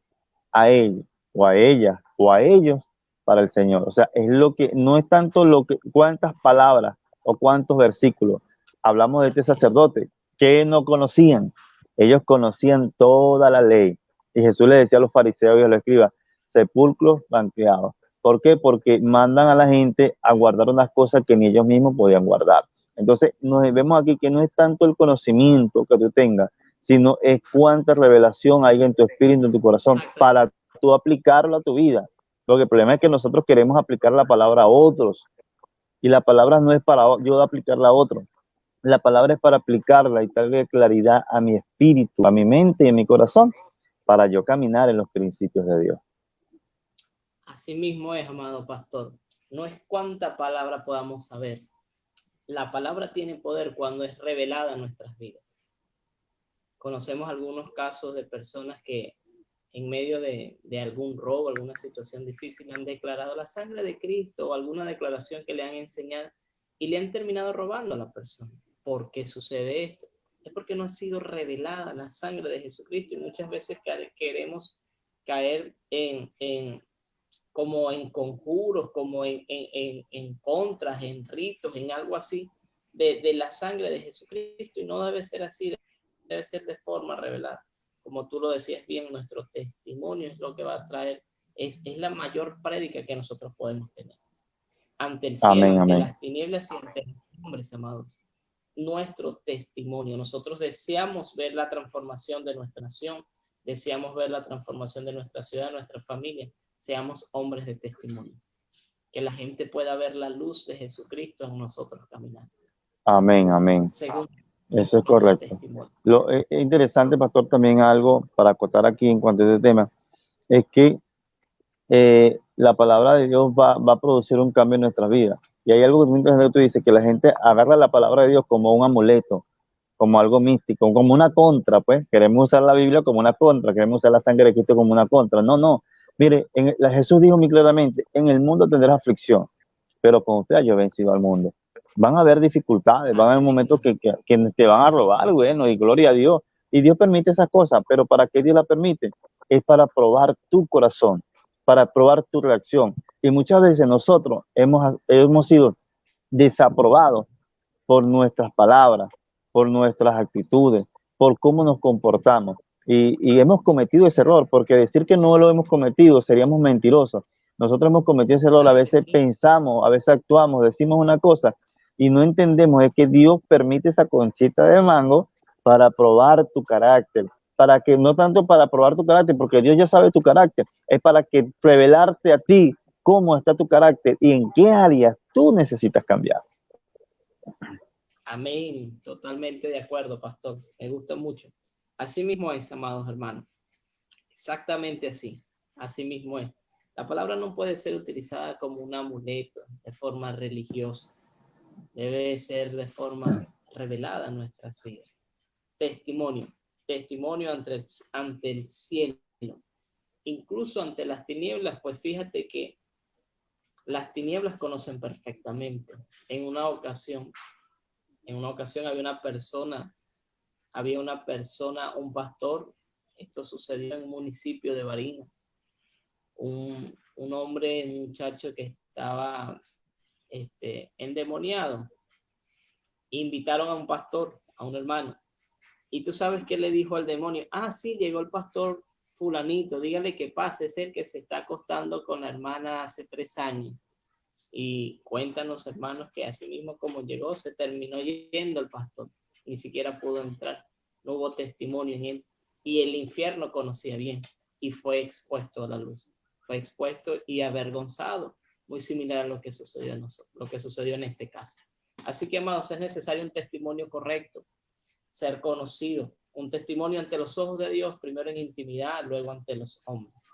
a ellos, o a ellas, o a ellos para el Señor. O sea, es lo que, no es tanto lo que, cuántas palabras o cuántos versículos. Hablamos de este sacerdote que no conocían. Ellos conocían toda la ley. Y Jesús le decía a los fariseos y a los escribas, sepulcros blanqueados. ¿Por qué? Porque mandan a la gente a guardar unas cosas que ni ellos mismos podían guardar. Entonces, nos vemos aquí que no es tanto el conocimiento que tú tengas, sino es cuánta revelación hay en tu espíritu, en tu corazón, para tú aplicarlo a tu vida. Porque el problema es que nosotros queremos aplicar la palabra a otros, y la palabra no es para yo aplicarla a otros. La palabra es para aplicarla y darle claridad a mi espíritu, a mi mente y a mi corazón, para yo caminar en los principios de Dios. Así mismo es, amado pastor. No es cuánta palabra podamos saber. La palabra tiene poder cuando es revelada en nuestras vidas. Conocemos algunos casos de personas que en medio de algún robo, alguna situación difícil, han declarado la sangre de Cristo o alguna declaración que le han enseñado y le han terminado robando a la persona. ¿Por qué sucede esto? Es porque no ha sido revelada la sangre de Jesucristo, y muchas veces queremos caer como en conjuros, como en contras, en ritos, en algo así de la sangre de Jesucristo, y no debe ser así, debe ser de forma revelada. Como tú lo decías bien, nuestro testimonio es lo que va a traer, es la mayor prédica que nosotros podemos tener. Ante el cielo, Amén, ante amén. las tinieblas y ante los hombres, amados. Nuestro testimonio. Nosotros deseamos ver la transformación de nuestra nación, deseamos ver la transformación de nuestra ciudad, de nuestra familia. Seamos hombres de testimonio. Que la gente pueda ver la luz de Jesucristo en nosotros caminando. Amén, amén. Según eso es correcto. Lo es interesante, pastor, también algo para acotar aquí en cuanto a este tema, es que la palabra de Dios va a producir un cambio en nuestras vidas. Y hay algo muy interesante que tú dices, que la gente agarra la palabra de Dios como un amuleto, como algo místico, como una contra, pues. Queremos usar la Biblia como una contra, queremos usar la sangre de Cristo como una contra. No, no. Mire, Jesús dijo muy claramente, en el mundo tendrás aflicción, pero con usted yo he vencido al mundo. Van a haber dificultades, van a haber momentos que te van a robar, bueno, y gloria a Dios. Y Dios permite esas cosas, pero ¿para qué Dios la permite? Es para probar tu corazón, para probar tu reacción. Y muchas veces nosotros hemos sido desaprobados por nuestras palabras, por nuestras actitudes, por cómo nos comportamos. Y hemos cometido ese error, porque decir que no lo hemos cometido seríamos mentirosos. Nosotros hemos cometido ese error, a veces pensamos, a veces actuamos, decimos una cosa y no entendemos, es que Dios permite esa conchita de mango para probar tu carácter, para que no tanto para probar tu carácter, porque Dios ya sabe tu carácter, es para que revelarte a ti cómo está tu carácter y en qué áreas tú necesitas cambiar. Amén, totalmente de acuerdo, pastor. Me gusta mucho. Así mismo es, amados hermanos. Exactamente así. Así mismo es. La palabra no puede ser utilizada como un amuleto de forma religiosa. Debe ser de forma revelada en nuestras vidas. Testimonio. Testimonio ante el cielo. Incluso ante las tinieblas, pues fíjate que las tinieblas conocen perfectamente. En una ocasión había una persona, un pastor, esto sucedió en un municipio de Barinas, un hombre, un muchacho que estaba endemoniado. Invitaron a un pastor a un hermano. Y tú sabes qué le dijo al demonio. Ah, sí, llegó el pastor fulanito, dígale que pase, es el que se está acostando con la hermana hace 3 años. Y cuéntanos, hermanos, que así mismo como llegó, se terminó yendo el pastor. Ni siquiera pudo entrar. No hubo testimonio en él. Y el infierno conocía bien. Y fue expuesto a la luz. Fue expuesto y avergonzado. Muy similar a lo que sucedió en nosotros, lo que sucedió en este caso. Así que, amados, es necesario un testimonio correcto. Ser conocido. Un testimonio ante los ojos de Dios, primero en intimidad, luego ante los hombres.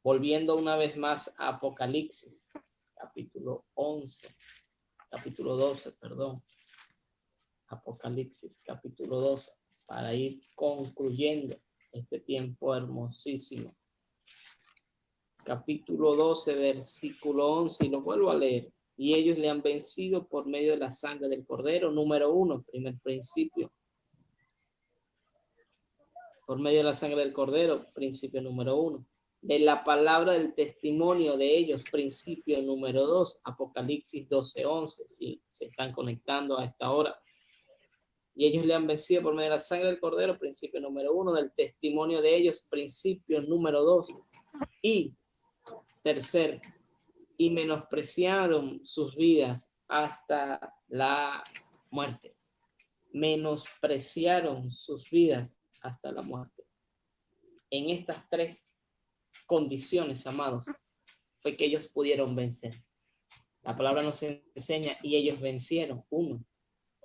Volviendo una vez más a Apocalipsis, capítulo 12, perdón. Apocalipsis, capítulo 12, para ir concluyendo este tiempo hermosísimo. Capítulo 12, versículo 11, y lo vuelvo a leer. Y ellos le han vencido por medio de la sangre del Cordero, número 1, primer principio. Por medio de la sangre del Cordero, principio número 1. De la palabra del testimonio de ellos, principio número 2, Apocalipsis 12, 11, si se están conectando a esta hora. Y ellos le han vencido por medio de la sangre del Cordero, principio número 1, del testimonio de ellos, principio número 2. Y tercer, y menospreciaron sus vidas hasta la muerte. Menospreciaron sus vidas hasta la muerte. En estas 3 condiciones, amados, fue que ellos pudieron vencer. La palabra nos enseña, y ellos vencieron. 1,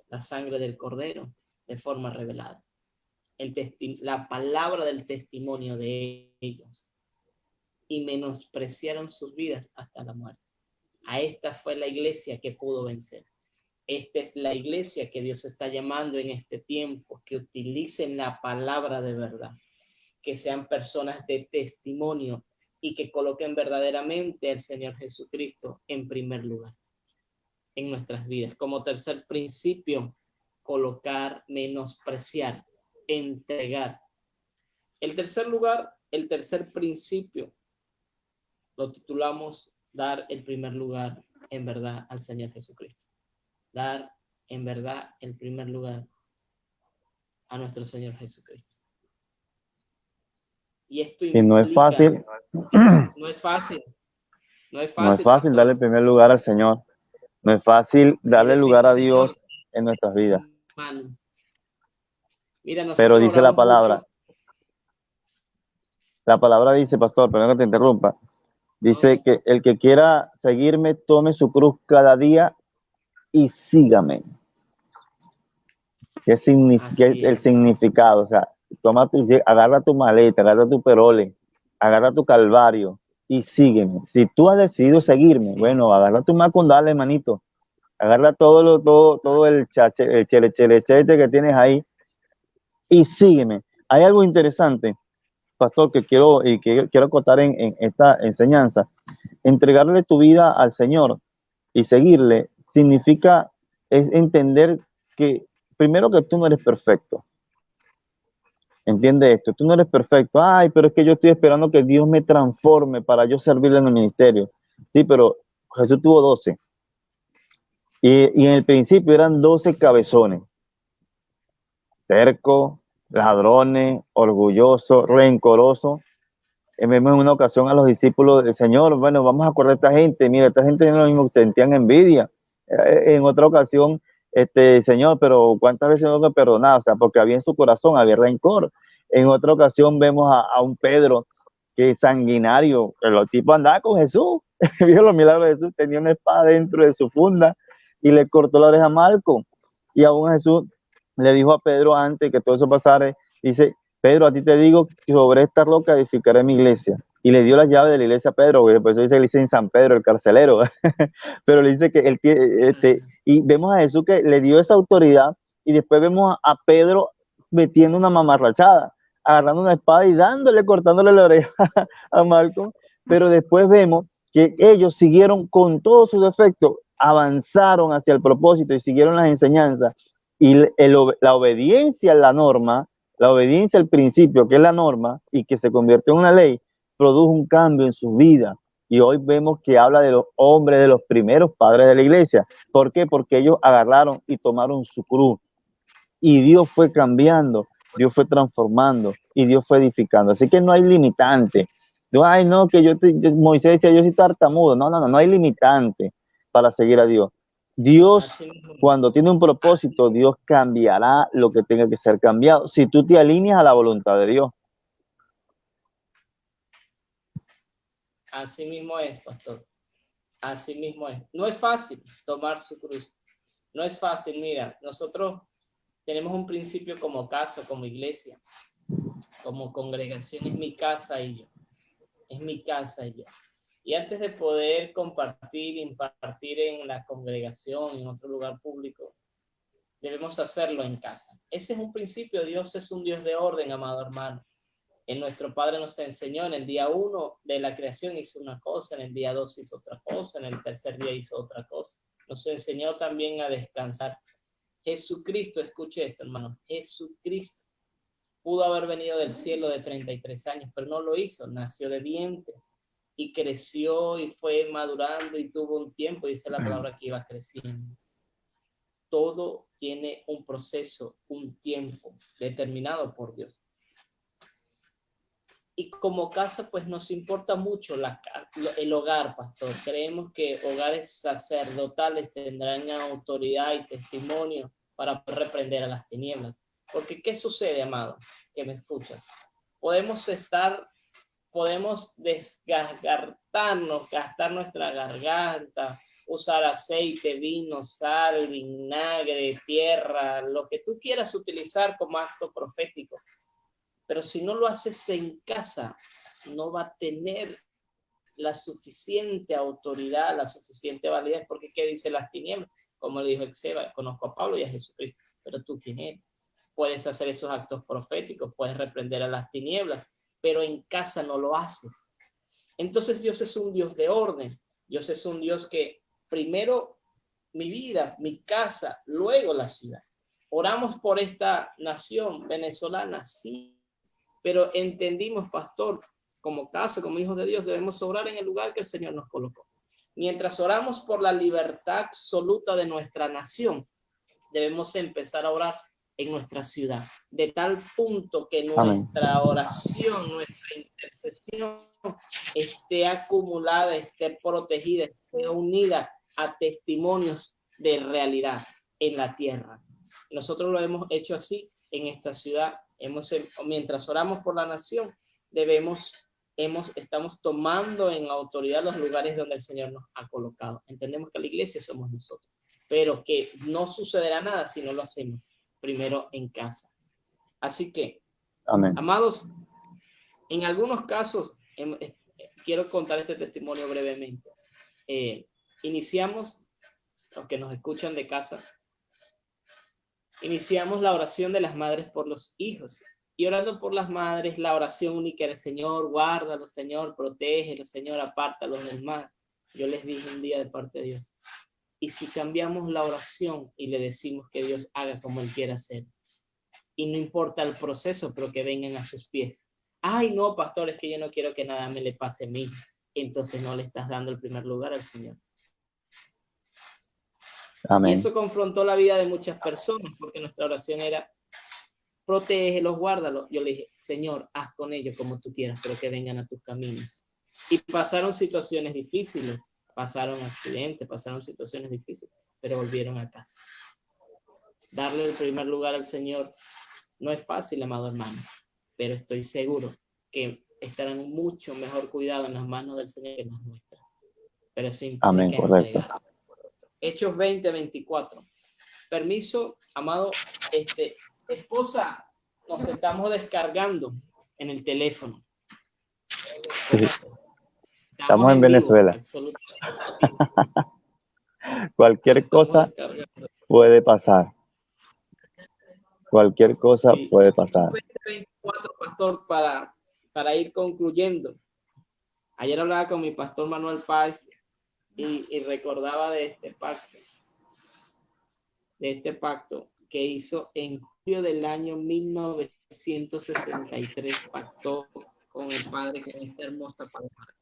la sangre del Cordero de forma revelada. La palabra del testimonio de ellos. Y menospreciaron sus vidas hasta la muerte. A esta fue la iglesia que pudo vencer. Esta es la iglesia que Dios está llamando en este tiempo, que utilicen la palabra de verdad, que sean personas de testimonio y que coloquen verdaderamente al Señor Jesucristo en primer lugar en nuestras vidas. Como tercer principio, colocar, menospreciar, entregar. El tercer lugar, el tercer principio, lo titulamos dar el primer lugar en verdad al Señor Jesucristo. Dar en verdad el primer lugar a nuestro Señor Jesucristo. Y esto implica, y no es fácil. No es fácil. No es fácil darle el primer lugar al Señor. No es fácil darle lugar a Dios en nuestras vidas. Mira, pero dice la palabra. Mucho. La palabra dice, pastor, perdón que te interrumpa. Dice que el que quiera seguirme, tome su cruz cada día y sígame. ¿Qué significa el significado? O sea, agarra tu maleta, agarra tu perole, agarra tu calvario y sígueme. Si tú has decidido seguirme, bueno, agarra tu macundale, hermanito. Agarra todo el chere que tienes ahí y sígueme. Hay algo interesante, pastor, que quiero acotar en esta enseñanza. Entregarle tu vida al Señor y seguirle significa es entender que primero que tú no eres perfecto. Entiende esto, tú no eres perfecto. Ay, pero es que yo estoy esperando que Dios me transforme para yo servirle en el ministerio. Sí, pero Jesús tuvo 12. Y en el principio eran 12 cabezones. Tercos, ladrones, orgullosos, rencorosos. Vemos en una ocasión a los discípulos del Señor, bueno, vamos a acordar a esta gente. Mira, esta gente no es lo mismo, sentían envidia. En otra ocasión, Señor, pero ¿cuántas veces tengo que perdonar? O sea, porque había en su corazón, había rencor. En otra ocasión vemos a un Pedro que es sanguinario, el tipo andaba con Jesús, vio los milagros de Jesús, tenía una espada dentro de su funda y le cortó la oreja a Malco. Y aún Jesús le dijo a Pedro antes que todo eso pasara, dice, Pedro, a ti te digo que sobre esta roca edificaré mi iglesia. Y le dio las llaves de la iglesia a Pedro, güey. Por eso dice que le dicen San Pedro, el carcelero. Pero le dice que él y vemos a Jesús que le dio esa autoridad, y después vemos a Pedro metiendo una mamarrachada, agarrando una espada y cortándole la oreja a Malcolm. Pero después vemos que ellos siguieron con todos sus defectos, avanzaron hacia el propósito y siguieron las enseñanzas. Y la obediencia a la norma, la obediencia al principio, que es la norma, y que se convirtió en una ley, produjo un cambio en su vida. Y hoy vemos que habla de los hombres, de los primeros padres de la iglesia. ¿Por qué? Porque ellos agarraron y tomaron su cruz. y Dios fue cambiando, Dios fue transformando y Dios fue edificando. Así que no hay limitante. No, ay, no, que Moisés decía, yo soy tartamudo. No, no, no, no hay limitante para seguir a Dios. Dios, Así mismo, cuando tiene un propósito, Dios cambiará lo que tenga que ser cambiado. Si tú te alineas a la voluntad de Dios. así mismo es, pastor. Así mismo es. No es fácil tomar su cruz. No es fácil. Mira, nosotros tenemos un principio como casa, como iglesia, como congregación. Es mi casa y yo. Es mi casa y yo. Y antes de poder compartir, impartir en la congregación, en otro lugar público, debemos hacerlo en casa. Ese es un principio. Dios es un Dios de orden, amado hermano. En nuestro Padre nos enseñó, en el día 1 de la creación hizo una cosa, en el día 2 hizo otra cosa, en el tercer día hizo otra cosa. Nos enseñó también a descansar. Jesucristo, escuche esto, hermano, Jesucristo pudo haber venido del cielo de 33 años, pero no lo hizo, nació de vientre y creció y fue madurando y tuvo un tiempo, dice la palabra que iba creciendo. Todo tiene un proceso, un tiempo determinado por Dios. Y como casa, pues nos importa mucho el hogar, pastor. Creemos que hogares sacerdotales tendrán autoridad y testimonio para reprender a las tinieblas. Porque, ¿qué sucede, amado? Que me escuchas. Podemos desgastarnos, gastar nuestra garganta, usar aceite, vino, sal, vinagre, tierra, lo que tú quieras utilizar como acto profético. Pero si no lo haces en casa, no va a tener la suficiente autoridad, la suficiente validez, porque ¿qué dice las tinieblas? Como le dijo Exeba, conozco a Pablo y a Jesucristo, pero tú quién eres. Puedes hacer esos actos proféticos, puedes reprender a las tinieblas, pero en casa no lo haces. Entonces Dios es un Dios de orden. Dios es un Dios que primero mi vida, mi casa, luego la ciudad. Oramos por esta nación venezolana, sí, pero entendimos, pastor, como casa, como hijos de Dios, debemos orar en el lugar que el Señor nos colocó. Mientras oramos por la libertad absoluta de nuestra nación, debemos empezar a orar en nuestra ciudad, de tal punto que nuestra oración, nuestra intercesión esté acumulada, esté protegida, esté unida a testimonios de realidad en la tierra. Nosotros lo hemos hecho así en esta ciudad. Mientras oramos por la nación, estamos tomando en autoridad los lugares donde el Señor nos ha colocado. Entendemos que la iglesia somos nosotros, pero que no sucederá nada si no lo hacemos primero en casa. Así que, amén. Amados, en algunos casos, quiero contar este testimonio brevemente. Iniciamos, los que nos escuchan de casa, iniciamos la oración de las madres por los hijos. Y orando por las madres, la oración única era: Señor, guárdalos, Señor, protégelos, Señor, apártalos del mal. Yo les dije un día de parte de Dios: y si cambiamos la oración y le decimos que Dios haga como Él quiera hacer, y no importa el proceso, pero que vengan a sus pies. Ay, no, pastor, es que yo no quiero que nada me le pase a mí. Entonces no le estás dando el primer lugar al Señor. Amén. Y eso confrontó la vida de muchas personas, porque nuestra oración era: protégelos, guárdalos. Yo le dije: Señor, haz con ellos como tú quieras, pero que vengan a tus caminos. Y pasaron situaciones difíciles, pasaron accidentes, pasaron situaciones difíciles, pero volvieron a casa. Darle el primer lugar al Señor no es fácil, amado hermano, pero estoy seguro que estarán mucho mejor cuidados en las manos del Señor que en las nuestras. Pero eso implica amén, correcto. entregar. Hechos 20:24. Permiso, amado, esposa, nos estamos descargando en el teléfono. Sí. Estamos en Venezuela. Vivo, Cualquier cosa puede pasar. Cualquier cosa puede pasar. 20:24, pastor, para ir concluyendo. Ayer hablaba con mi pastor Manuel Páez y recordaba de este pacto que hizo en julio del año 1963, pactó con el Padre con esta hermosa palabra.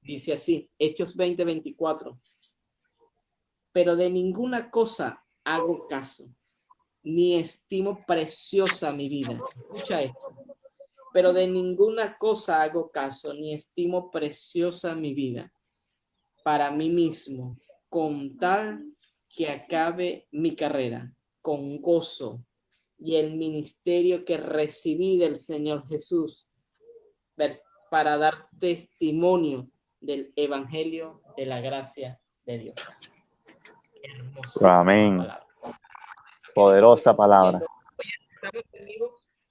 Dice así, Hechos 20:24: pero de ninguna cosa hago caso, ni estimo preciosa mi vida. Escucha esto. Pero de ninguna cosa hago caso, ni estimo preciosa mi vida para mí mismo, con tal que acabe mi carrera con gozo y el ministerio que recibí del Señor Jesús para dar testimonio del Evangelio de la gracia de Dios. Hermosísima Amén. palabra. Poderosa palabra.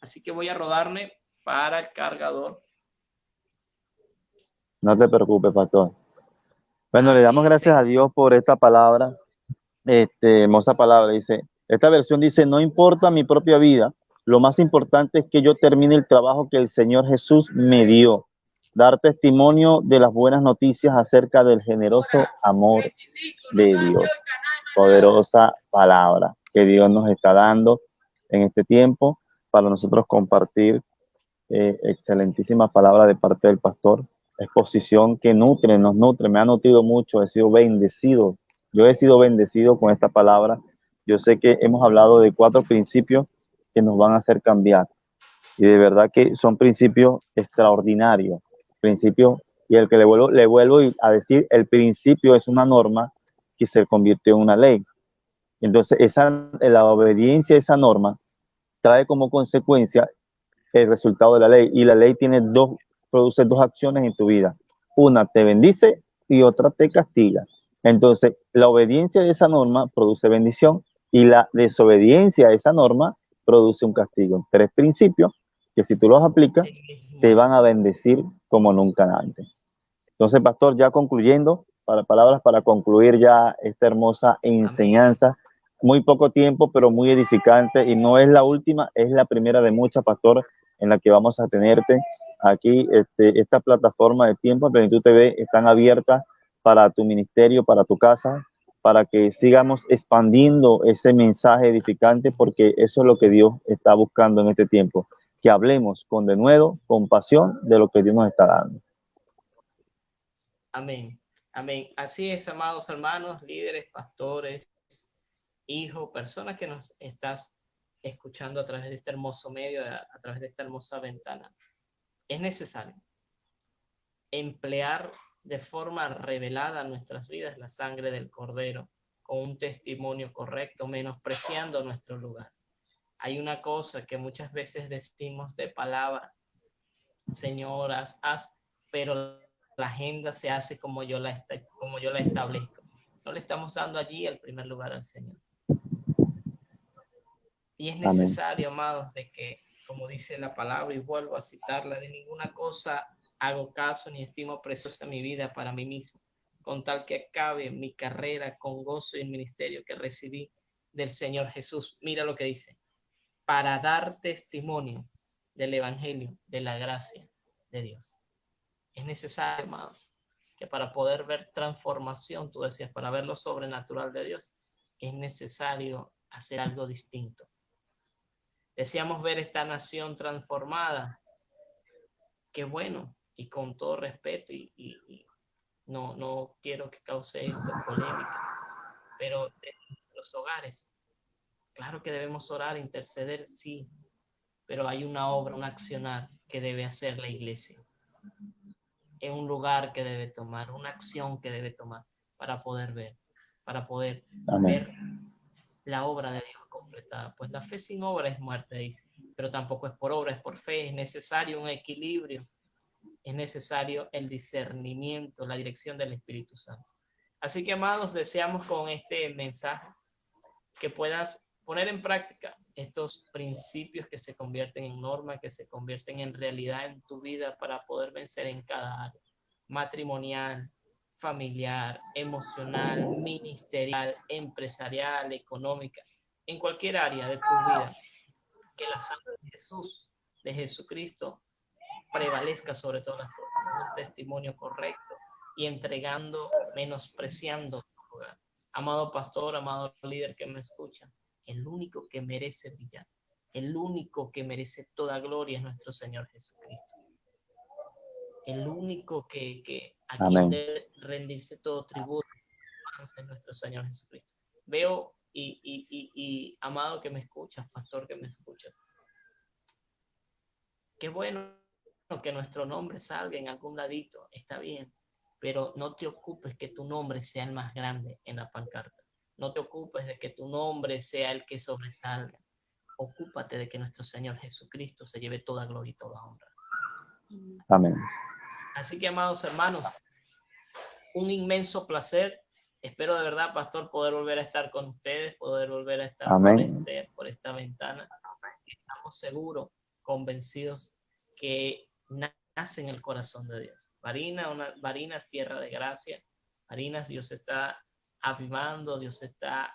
Así que voy a rodarme para el cargador. No te preocupes, pastor. Bueno, le damos Aquí gracias dice, a Dios por esta palabra, hermosa palabra. Dice, esta versión dice, no importa mi propia vida, lo más importante es que yo termine el trabajo que el Señor Jesús me dio. Dar testimonio de las buenas noticias acerca del generoso amor de Dios. Poderosa palabra que Dios nos está dando en este tiempo para nosotros compartir. Excelentísima palabra de parte del pastor. Exposición que nutre, nos nutre, me ha nutrido mucho, he sido bendecido. Yo he sido bendecido con esta palabra. Yo sé que hemos hablado de 4 principios que nos van a hacer cambiar. Y de verdad que son principios extraordinarios. Principios, y el que le vuelvo a decir, el principio es una norma que se convirtió en una ley. Entonces, la obediencia a esa norma trae como consecuencia el resultado de la ley. Y la ley produce 2 acciones en tu vida. Una te bendice y otra te castiga. Entonces, la obediencia de esa norma produce bendición y la desobediencia a esa norma produce un castigo. 3 principios que si tú los aplicas, te van a bendecir como nunca antes. Entonces, pastor, ya concluyendo, palabras para concluir ya esta hermosa enseñanza. Muy poco tiempo, pero muy edificante, y no es la última, es la primera de muchas, pastor, en la que vamos a tenerte aquí. Esta plataforma de Tiempo de Plenitud TV están abiertas para tu ministerio, para tu casa, para que sigamos expandiendo ese mensaje edificante, porque eso es lo que Dios está buscando en este tiempo, que hablemos con denuedo, con pasión de lo que Dios nos está dando. Amén. Amén. Así es, amados hermanos, líderes, pastores, hijos, personas que nos estás escuchando a través de este hermoso medio, a través de esta hermosa ventana. Es necesario emplear de forma revelada en nuestras vidas la sangre del Cordero con un testimonio correcto, menospreciando nuestro lugar. Hay una cosa que muchas veces decimos de palabra, señoras, pero la agenda se hace como yo la establezco. No le estamos dando allí el primer lugar al Señor. Y es necesario, amén, amados, de que, como dice la palabra, y vuelvo a citarla, de ninguna cosa hago caso ni estimo preciosa mi vida para mí mismo, con tal que acabe mi carrera con gozo y el ministerio que recibí del Señor Jesús. Mira lo que dice, para dar testimonio del Evangelio, de la gracia de Dios. Es necesario, amados, que para poder ver transformación, tú decías, para ver lo sobrenatural de Dios, es necesario hacer algo distinto. Deseamos ver esta nación transformada. Qué bueno, y con todo respeto, y no quiero que cause esto polémica, pero en los hogares, claro que debemos orar, interceder, sí, pero hay una obra, un accionar que debe hacer la iglesia. Es un lugar que debe tomar, una acción que debe tomar para poder ver la obra de Dios completada. Pues la fe sin obra es muerte, dice, pero tampoco es por obra, es por fe. Es necesario un equilibrio, es necesario el discernimiento, la dirección del Espíritu Santo. Así que, amados, deseamos con este mensaje que puedas poner en práctica estos principios que se convierten en norma, que se convierten en realidad en tu vida para poder vencer en cada área, matrimonial, familiar, emocional, ministerial, empresarial, económica, en cualquier área de tu vida. Que la sangre de Jesús, de Jesucristo, prevalezca sobre todas las cosas, con un testimonio correcto y entregando, menospreciando tu lugar. Amado pastor, amado líder que me escucha, el único que merece brillar, el único que merece toda gloria es nuestro Señor Jesucristo. El único a quien debe rendirse todo tributo es nuestro Señor Jesucristo. Veo y amado que me escuchas, pastor que me escuchas. Qué bueno que nuestro nombre salga en algún ladito, está bien, pero no te ocupes que tu nombre sea el más grande en la pancarta. No te ocupes de que tu nombre sea el que sobresalga. Ocúpate de que nuestro Señor Jesucristo se lleve toda gloria y toda honra. Amén. Así que, amados hermanos, un inmenso placer. Espero de verdad, pastor, poder volver a estar con ustedes, poder volver a estar por esta ventana. Estamos seguros, convencidos que nace en el corazón de Dios. Barinas, tierra de gracia. Barinas, Dios está avivando, Dios está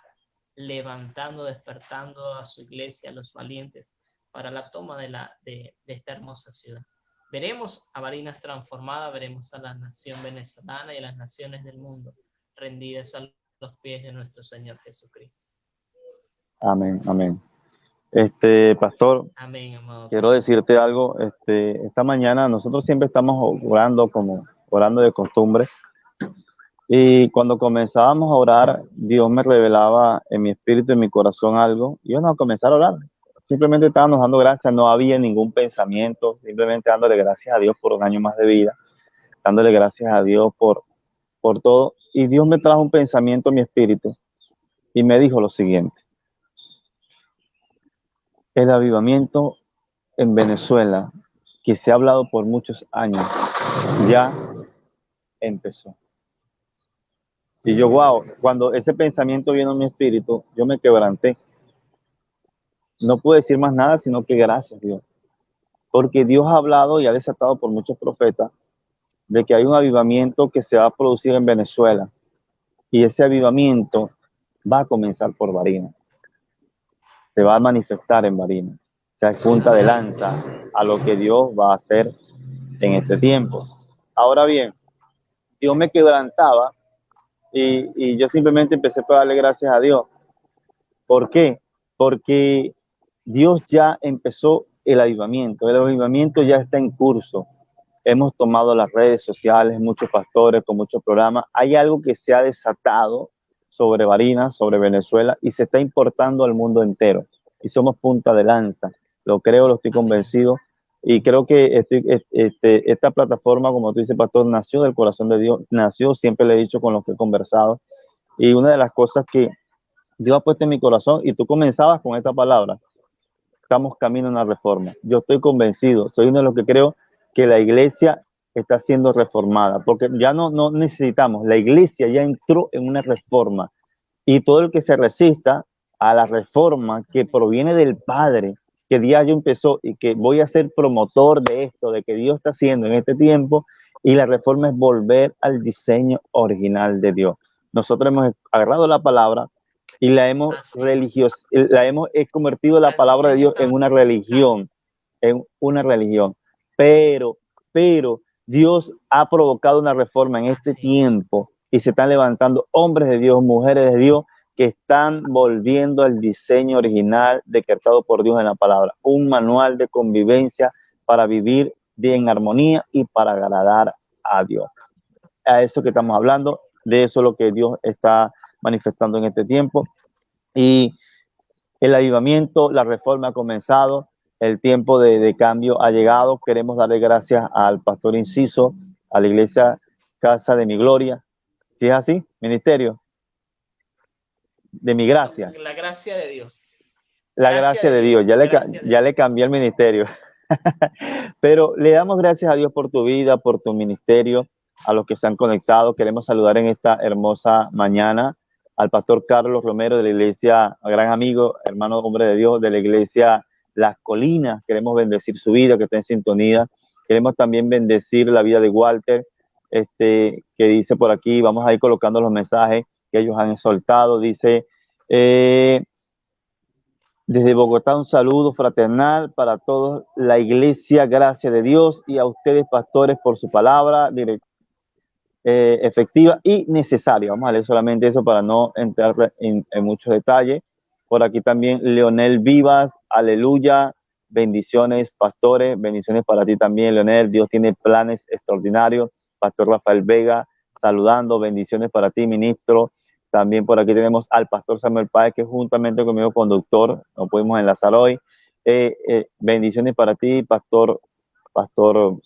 levantando, despertando a su iglesia, a los valientes, para la toma de esta hermosa ciudad. Veremos a Barinas transformada, veremos a la nación venezolana y a las naciones del mundo rendidas a los pies de nuestro Señor Jesucristo. Amén, amén. Pastor, amén, amado. Quiero decirte algo. Esta mañana nosotros siempre estamos orando de costumbre. Y cuando comenzábamos a orar, Dios me revelaba en mi espíritu, en mi corazón algo. Y yo no comenzar a orar. Simplemente estábamos dando gracias, no había ningún pensamiento, simplemente dándole gracias a Dios por un año más de vida, dándole gracias a Dios por todo. Y Dios me trajo un pensamiento en mi espíritu y me dijo lo siguiente: el avivamiento en Venezuela, que se ha hablado por muchos años, ya empezó. Y yo, wow, cuando ese pensamiento vino en mi espíritu, yo me quebranté. No pude decir más nada, sino que gracias, Dios. Porque Dios ha hablado y ha desatado por muchos profetas de que hay un avivamiento que se va a producir en Venezuela. Y ese avivamiento va a comenzar por Barinas. Se va a manifestar en Barinas. Se punta de lanza a lo que Dios va a hacer en este tiempo. Ahora bien, Dios me quebrantaba y yo simplemente empecé a darle gracias a Dios. ¿Por qué? Porque Dios ya empezó el avivamiento ya está en curso. Hemos tomado las redes sociales, muchos pastores con muchos programas. Hay algo que se ha desatado sobre Barinas, sobre Venezuela, y se está importando al mundo entero. Y somos punta de lanza. Lo creo, lo estoy convencido. Y creo que esta plataforma, como tú dices, pastor, nació del corazón de Dios. Nació, siempre le he dicho con los que he conversado. Y una de las cosas que Dios ha puesto en mi corazón, y tú comenzabas con esta palabra: estamos camino a una reforma. Yo estoy convencido, soy uno de los que creo que la iglesia está siendo reformada, porque ya no necesitamos, la iglesia ya entró en una reforma, y todo el que se resista a la reforma que proviene del Padre, que Dios ya empezó y que voy a ser promotor de esto, de que Dios está haciendo en este tiempo, y la reforma es volver al diseño original de Dios. Nosotros hemos agarrado la palabra y la hemos convertido la palabra de Dios en una religión, pero Dios ha provocado una reforma en este tiempo y se están levantando hombres de Dios, mujeres de Dios, que están volviendo al diseño original decretado por Dios en la palabra, un manual de convivencia para vivir en armonía y para agradar a Dios. A eso que estamos hablando, de eso es lo que Dios está manifestando en este tiempo. Y el avivamiento, la reforma ha comenzado, el tiempo de cambio ha llegado. Queremos darle gracias al pastor Inciso, a la iglesia Casa de Mi Gloria. ¿Sí es así? Ministerio de Mi Gracia. La gracia de Dios. La gracia de Dios. Ya le cambié el ministerio. Pero le damos gracias a Dios por tu vida, por tu ministerio, a los que se han conectado. Queremos saludar en esta hermosa mañana al pastor Carlos Romero de la iglesia, gran amigo, hermano, hombre de Dios, de la iglesia Las Colinas. Queremos bendecir su vida, que está en sintonía. Queremos también bendecir la vida de Walter, que dice por aquí, vamos a ir colocando los mensajes que ellos han soltado. Dice, desde Bogotá, un saludo fraternal para toda la iglesia, gracias de Dios, y a ustedes, pastores, por su palabra efectiva y necesaria. Vamos a leer solamente eso para no entrar en muchos detalles. Por aquí también Leonel Vivas, aleluya, bendiciones, pastores, bendiciones para ti también, Leonel. Dios tiene planes extraordinarios. Pastor Rafael Vega, saludando, bendiciones para ti, ministro. También por aquí tenemos al pastor Samuel Páez, que juntamente conmigo conductor, no pudimos enlazar hoy. Bendiciones para ti, pastor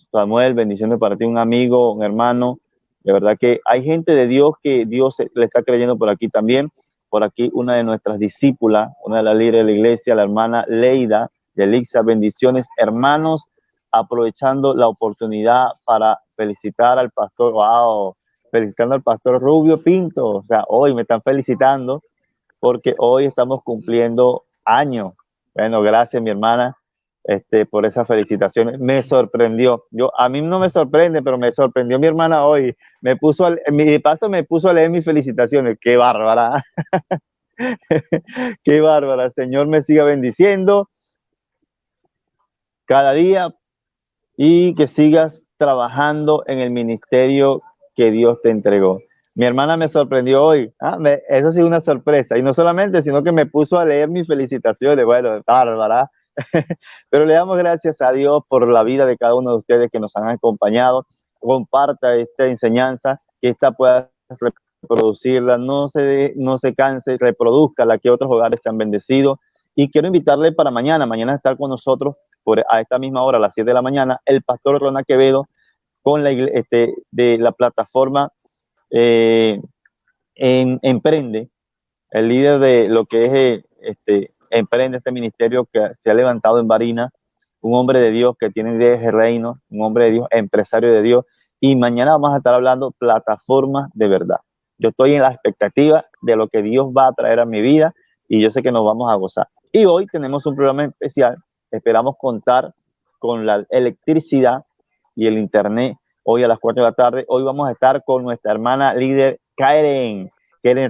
Samuel, bendiciones para ti, un amigo, un hermano. De verdad que hay gente de Dios que Dios le está creyendo por aquí también. Por aquí una de nuestras discípulas, una de las líderes de la iglesia, la hermana Leida de Elixa. Bendiciones, hermanos, aprovechando la oportunidad para felicitar al pastor, wow, felicitando al pastor Rubio Pinto. O sea, hoy me están felicitando porque hoy estamos cumpliendo años. Bueno, gracias, mi hermana, por esas felicitaciones. Me sorprendió. A mí no me sorprende, pero me sorprendió mi hermana hoy. Me puso a leer mis felicitaciones. ¡Qué bárbara! ¡Qué bárbara! El Señor me siga bendiciendo cada día y que sigas trabajando en el ministerio que Dios te entregó. Mi hermana me sorprendió hoy. Eso sí, una sorpresa. Y no solamente, sino que me puso a leer mis felicitaciones. Bueno, bárbara. Pero le damos gracias a Dios por la vida de cada uno de ustedes que nos han acompañado. Comparta esta enseñanza, que esta pueda reproducirla, no se canse, reproduzca que otros hogares sean bendecidos. Y quiero invitarle para mañana estar con nosotros a esta misma hora, a las 7 de la mañana, el pastor Ronald Quevedo con de la plataforma Emprende, el líder de lo que es Emprende, este ministerio que se ha levantado en Barinas, un hombre de Dios que tiene ideas de reino, un hombre de Dios, empresario de Dios. Y mañana vamos a estar hablando plataformas de verdad. Yo estoy en la expectativa de lo que Dios va a traer a mi vida y yo sé que nos vamos a gozar. Y hoy tenemos un programa especial. Esperamos contar con la electricidad y el internet hoy a las 4 de la tarde. Hoy vamos a estar con nuestra hermana líder Karen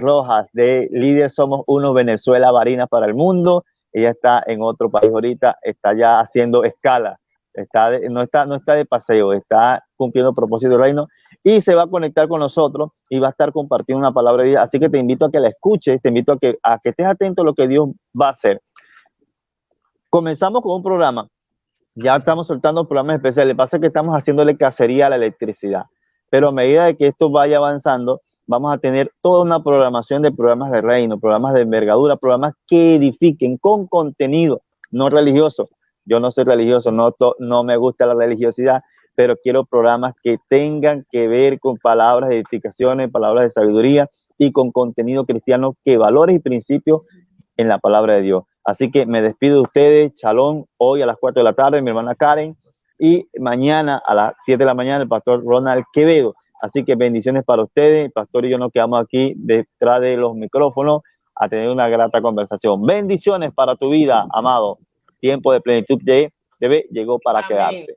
Rojas, de Líder Somos Uno Venezuela Barinas para el Mundo. Ella está en otro país ahorita, está ya haciendo escala, no está de paseo, está cumpliendo propósito del reino y se va a conectar con nosotros y va a estar compartiendo una palabra de vida. Así que te invito a que la escuches, te invito a que estés atento a lo que Dios va a hacer. Comenzamos con un programa, ya estamos soltando programas especiales. Lo que pasa es que estamos haciéndole cacería a la electricidad, pero a medida de que esto vaya avanzando, vamos a tener toda una programación de programas de reino, programas de envergadura, programas que edifiquen con contenido, no religioso. Yo no soy religioso, no me gusta la religiosidad, pero quiero programas que tengan que ver con palabras de edificaciones, palabras de sabiduría y con contenido cristiano, que valores y principios en la palabra de Dios. Así que me despido de ustedes. Shalom, hoy a las 4 de la tarde, mi hermana Karen, y mañana a las 7 de la mañana el pastor Ronald Quevedo. Así que bendiciones para ustedes. El pastor y yo nos quedamos aquí detrás de los micrófonos a tener una grata conversación. Bendiciones para tu vida, amado. Tiempo de plenitud TV llegó para quedarse.